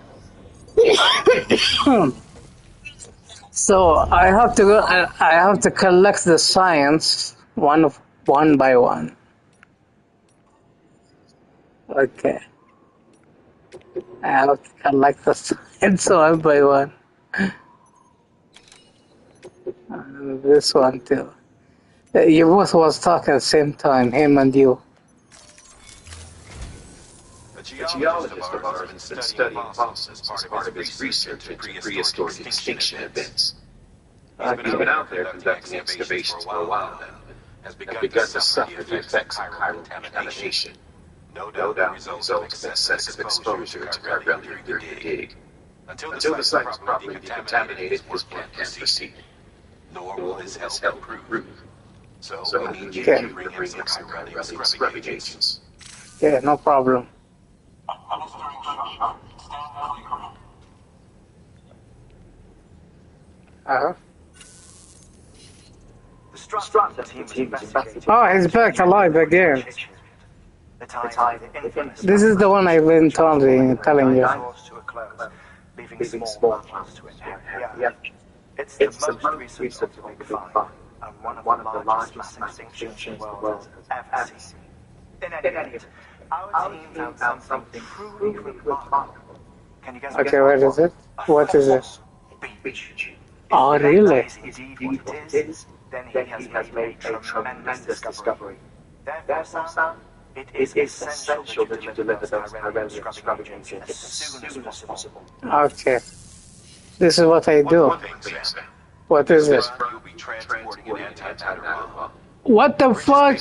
So I have to go. I have to collect the science one by one. Okay. I have to collect the science one by one. And this one too. You both was talking at the same time, him and you. A geologist of ours has been studying fossils as part of his research into prehistoric extinction events. He's been out there conducting excavations for a while now, and has begun to suffer the effects of chiral contamination. No doubt the result of excessive exposure to carbon during the dig. Until the site is properly decontaminated, his work can't proceed. Nor will his health improve. So we need you to bring him some chiralium scrubbing agents. Yeah, no problem. Oh, he's back alive again. This is the one I've been telling you. Leaving small plants to inherit. It's the most recent we could find, and one of the largest mass extinctions the world has ever seen. In any event, our team found something truly remarkable. Can you guess Okay, where is it? What is it? Beach. Oh, really? Indeed what it is, then he has made a tremendous discovery. Therefore, Sam, it is essential that you deliver those chiralium scrubbing agents as soon as possible. Okay. This is what I do. What is it? What the fuck?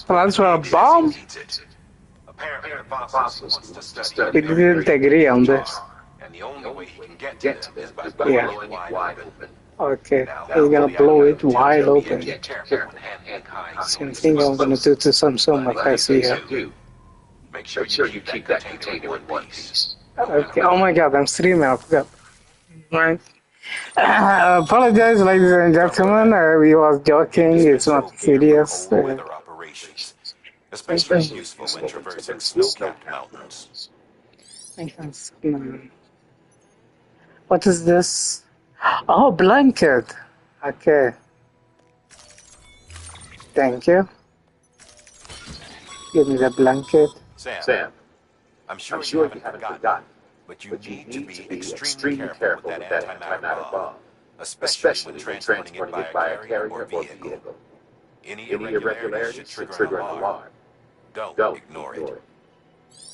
Transfer a bomb? We didn't agree on this. And the only way he can get to them is by blowing it wide open. Okay, we're gonna blow it wide open. Same thing I'm gonna do to some if I see her. Make sure you keep that container in one piece. Okay, oh my god, I'm streaming, I forgot. Right. Apologize, ladies and gentlemen, we was joking, it's not serious. Especially useful when traversing snow-capped mountains. What is this? Oh, blanket. Okay. Thank you. Give me the blanket. Sam, I'm sure you haven't forgotten, but you need to be extremely careful with that antimatter bomb, especially when transporting it by a carrier or vehicle. Any irregularities should trigger an alarm. Don't ignore it.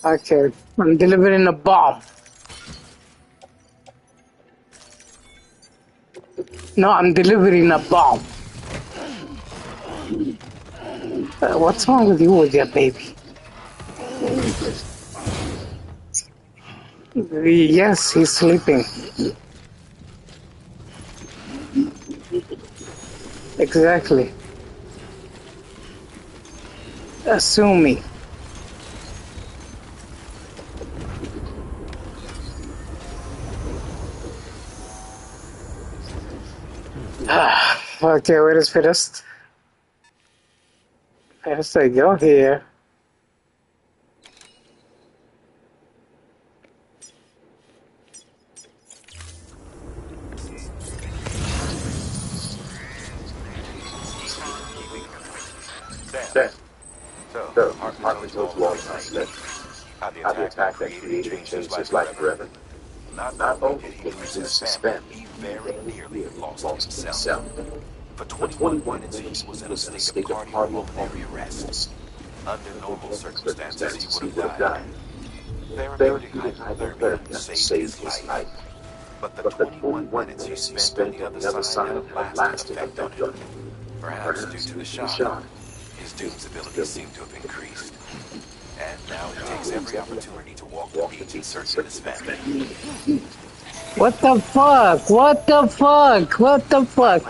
Okay, I'm delivering a bomb. No, I'm delivering a bomb. What's wrong with you with your baby? Yes, he's sleeping. Exactly. Assume me. Okay, where is first? First I go here. So, partly those walls are split. How the attack that created changes his life forever. Not only did he lose his family, he very nearly lost himself. For 21 minutes, he was in a state of cardiopulmonary arrest. Under normal circumstances, he would have died. Therapeutic hypothermia saved his life. But the 21 minutes he spent on the other side had a lasting effect on him. Perhaps due to the shock, his Doom's abilities seem to have increased. And now he takes every opportunity to walk the beach in search of his family. What the fuck? What the fuck? What the fuck?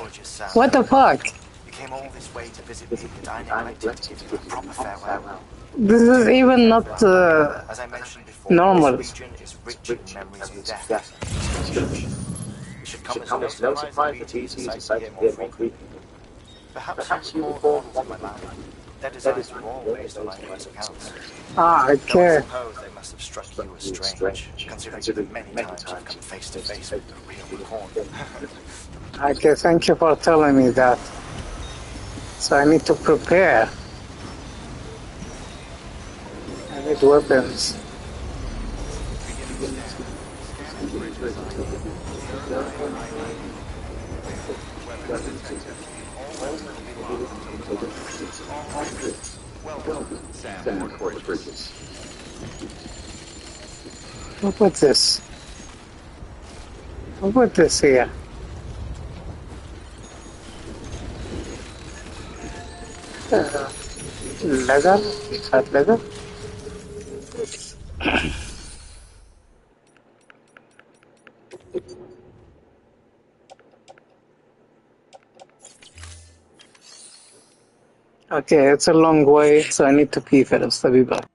What the fuck? You came all this way to visit me, and I neglected to give you a proper farewell. This is even not As I mentioned before, normal. this region is rich in memories of death. It should come as no surprise that these sites get more frequent. Perhaps you recall one of my life. Their designs were all based on eyewitness accounts. Ah, okay. I suppose they must have struck you as strange, considering many times I've come face to face with the real McCoy. Okay, thank you for telling me that. So I need to prepare. I need weapons. I'll put this. I'll put this here. Leather? Is that leather? Okay, it's a long way, so I need to pee first. I'll be back.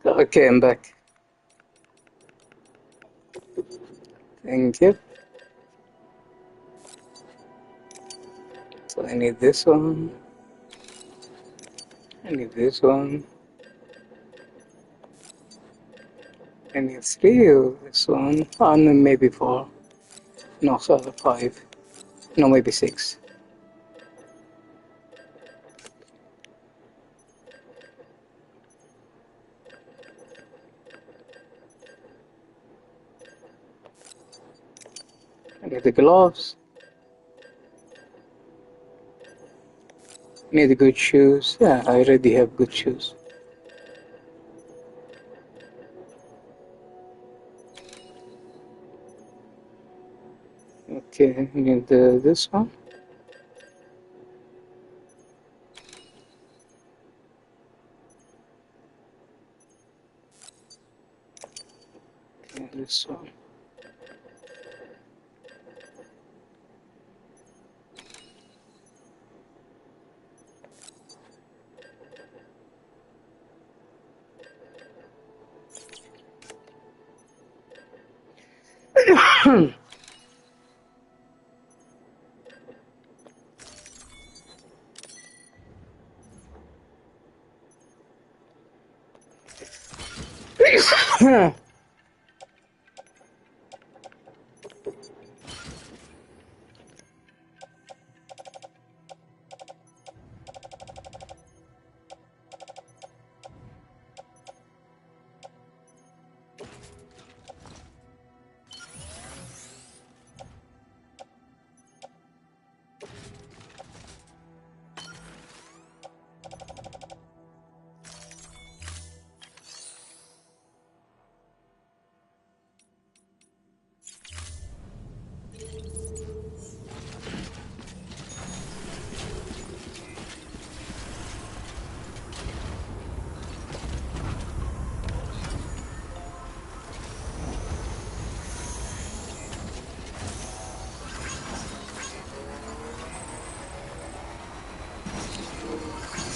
Okay, I'm back. Thank you. So I need this one. I need this one. I need 3 of this one. And maybe 4. No, sorry, 5. No, maybe 6. I need the gloves. I need good shoes. Yeah, I already have good shoes. Okay, we need this one. Okay, this one.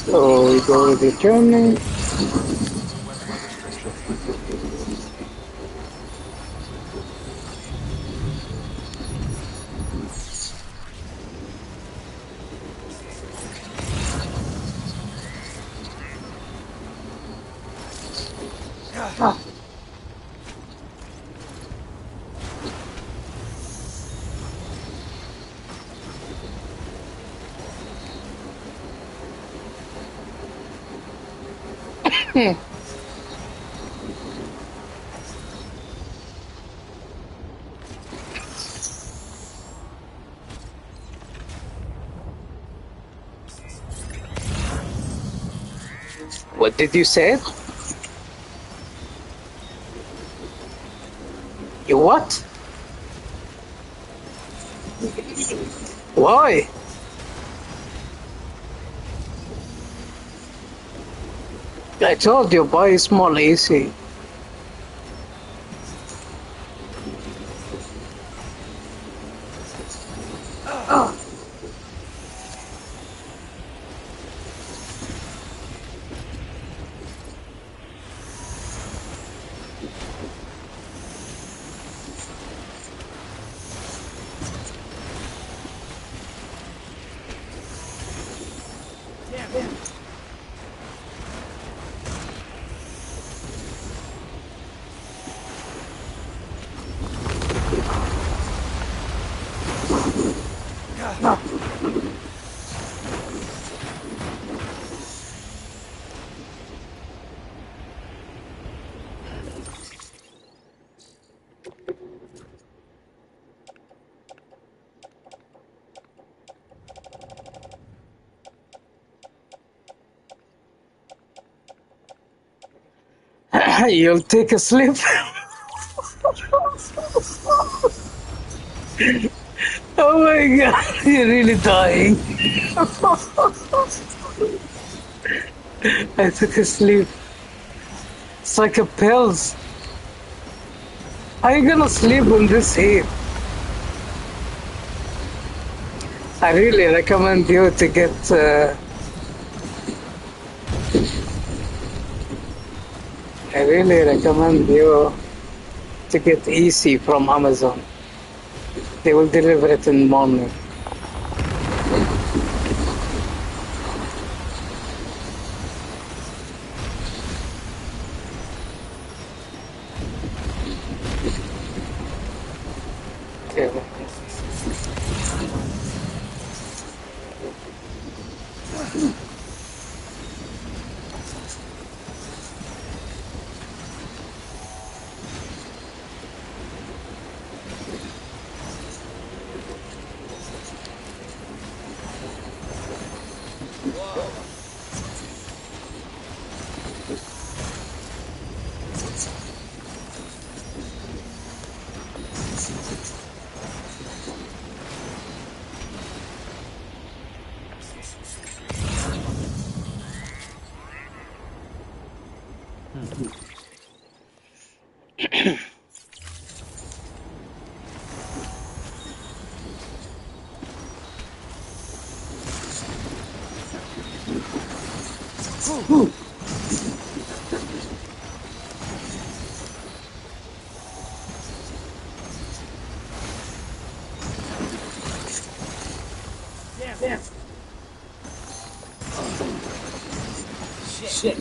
So we go with the journey. What did you say? You what? Why? I told you, buy a small AC. You'll take a sleep. Oh my god, you're really dying. I took a sleep. It's like a pills. How are you gonna sleep in this heat? I really recommend you to get I really recommend you to get EC from Amazon. They will deliver it in the morning. Okay. Damn. Shit.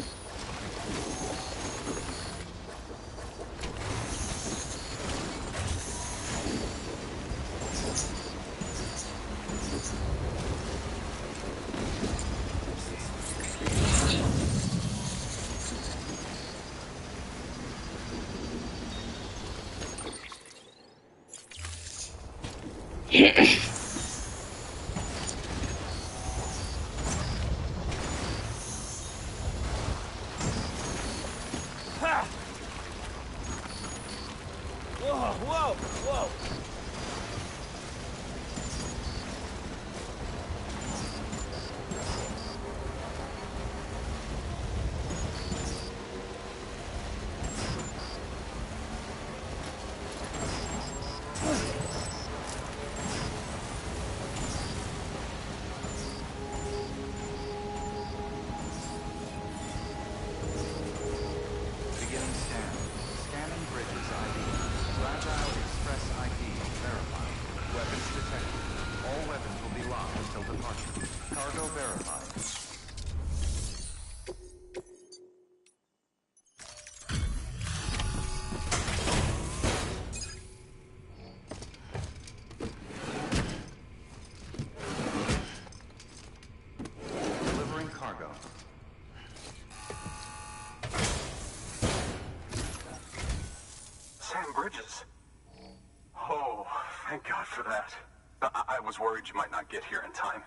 Oh, thank God for that. I was worried you might not get here in time.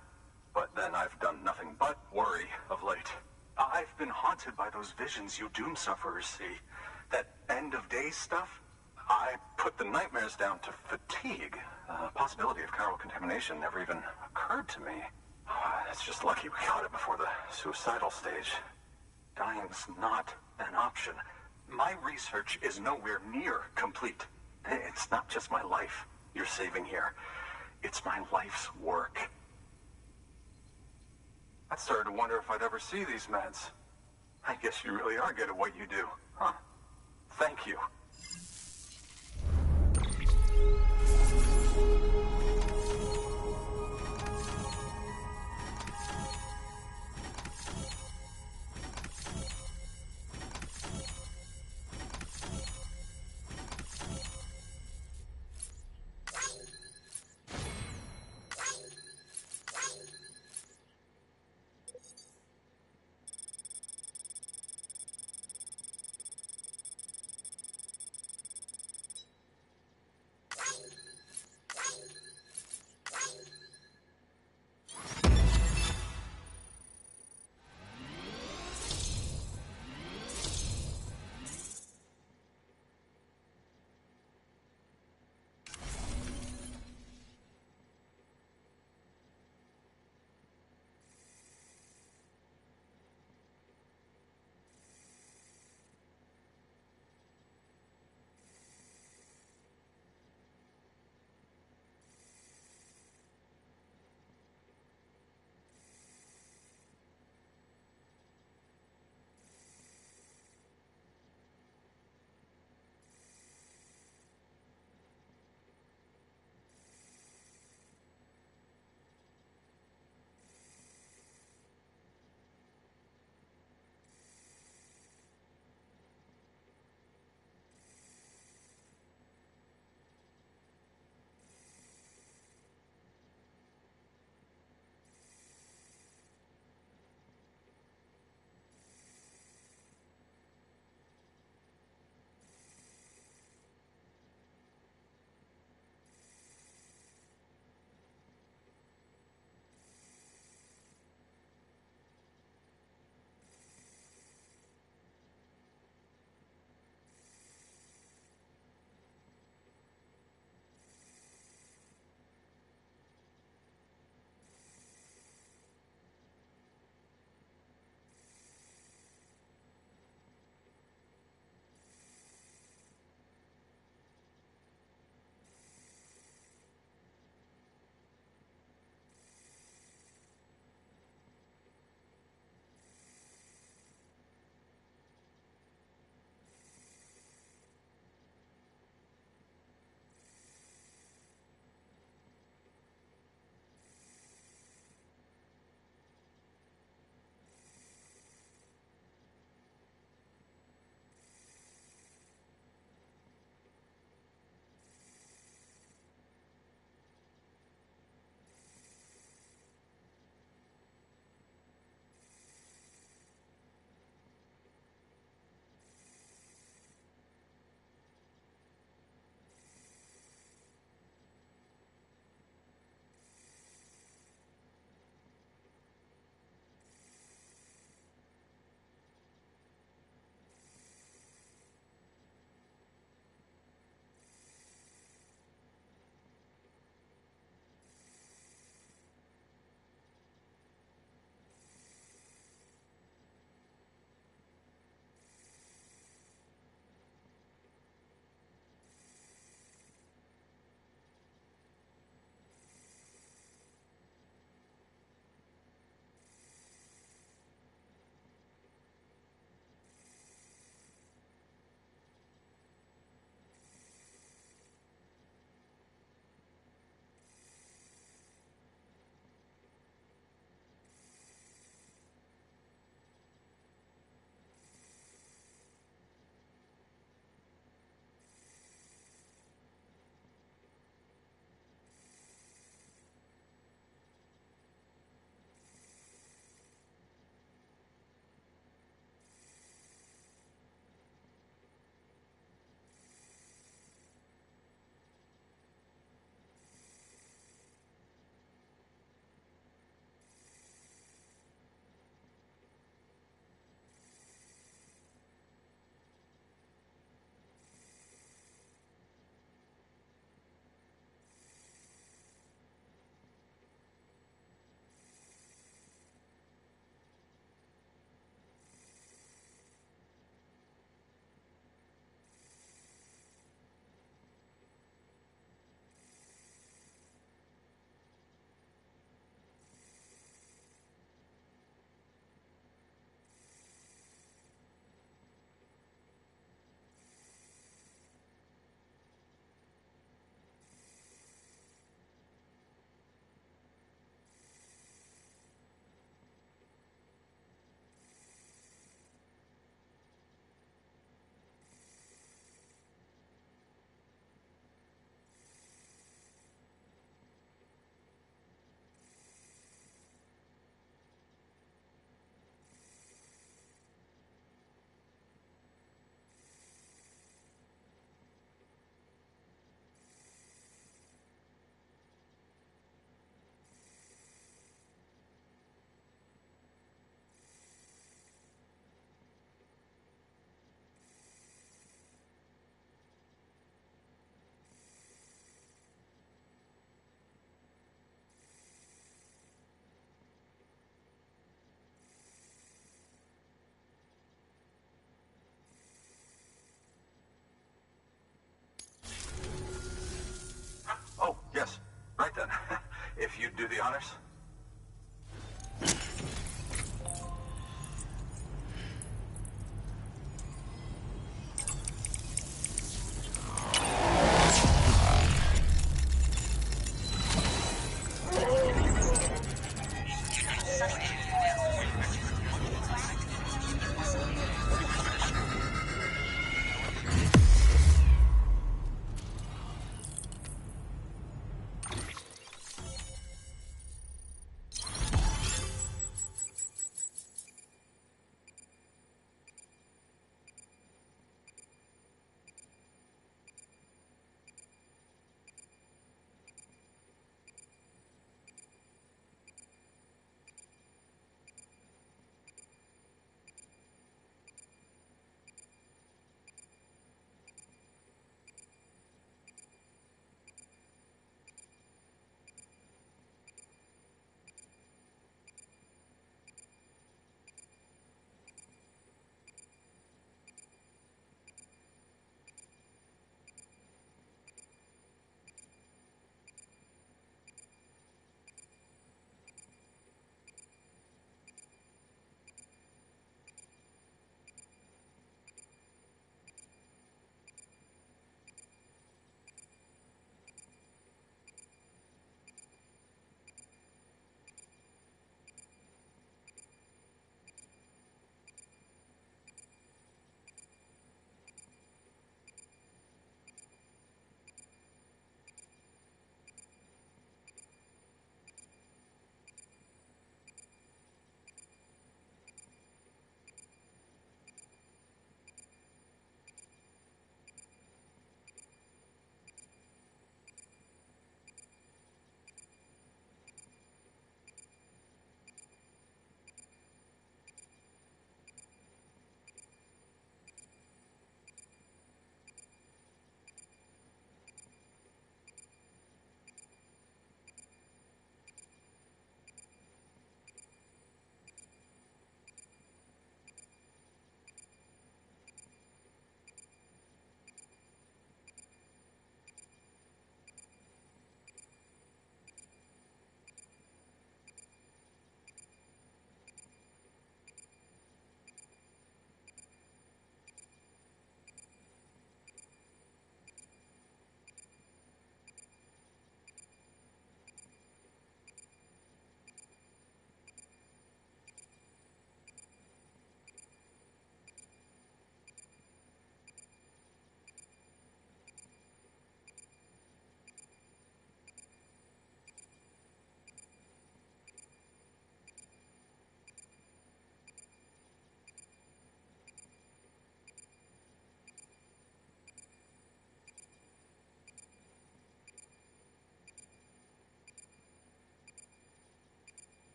But then I've done nothing but worry of late. I've been haunted by those visions you doom sufferers see. That end of days stuff. I put the nightmares down to fatigue. Possibility of chiral contamination never even occurred to me. It's just lucky we caught it before the suicidal stage. Dying's not an option. My research is nowhere near complete. It's not just my life you're saving here. It's my life's work. I started to wonder if I'd ever see these meds. I guess you really are good at what you do, huh? Thank you.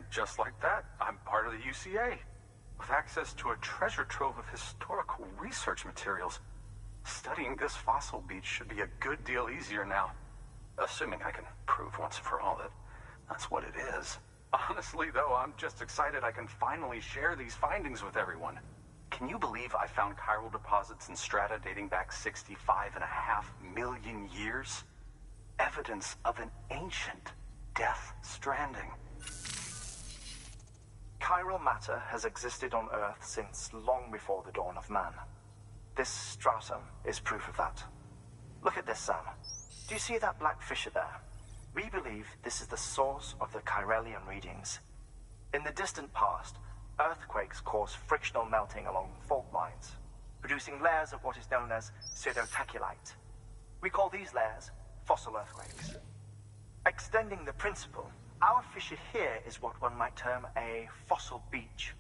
just like that, I'm part of the UCA. With access to a treasure trove of historical research materials. Studying this fossil beach should be a good deal easier now. Assuming I can prove once and for all that that's what it is. Honestly, though, I'm just excited I can finally share these findings with everyone. Can you believe I found chiral deposits in strata dating back 65.5 million years? Evidence of an ancient death stranding. Chiral matter has existed on Earth since long before the dawn of man. This stratum is proof of that. Look at this, Sam. Do you see that black fissure there? We believe this is the source of the Chiralian readings. In the distant past, earthquakes cause frictional melting along fault lines, producing layers of what is known as pseudotaculite. We call these layers fossil earthquakes. Extending the principle, our fissure here is what one might term a fossil beach.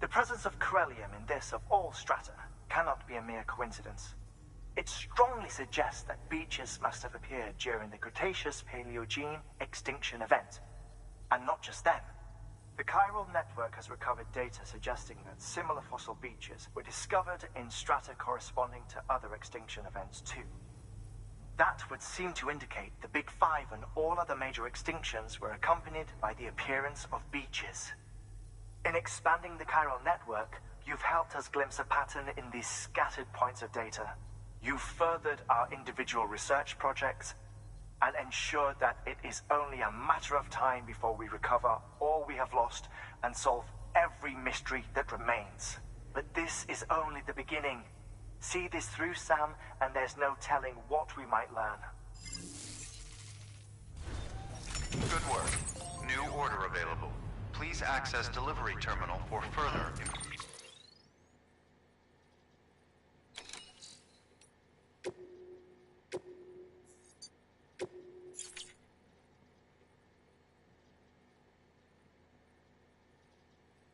The presence of chiralium in this of all strata cannot be a mere coincidence. It strongly suggests that beaches must have appeared during the Cretaceous-Paleogene extinction event. And not just then. The chiral network has recovered data suggesting that similar fossil beaches were discovered in strata corresponding to other extinction events too. That would seem to indicate the Big Five and all other major extinctions were accompanied by the appearance of beaches. In expanding the chiral network, you've helped us glimpse a pattern in these scattered points of data. You've furthered our individual research projects and ensured that it is only a matter of time before we recover all we have lost and solve every mystery that remains. But this is only the beginning. See this through, Sam, and there's no telling what we might learn. Good work. New order available. Please access delivery terminal for further information.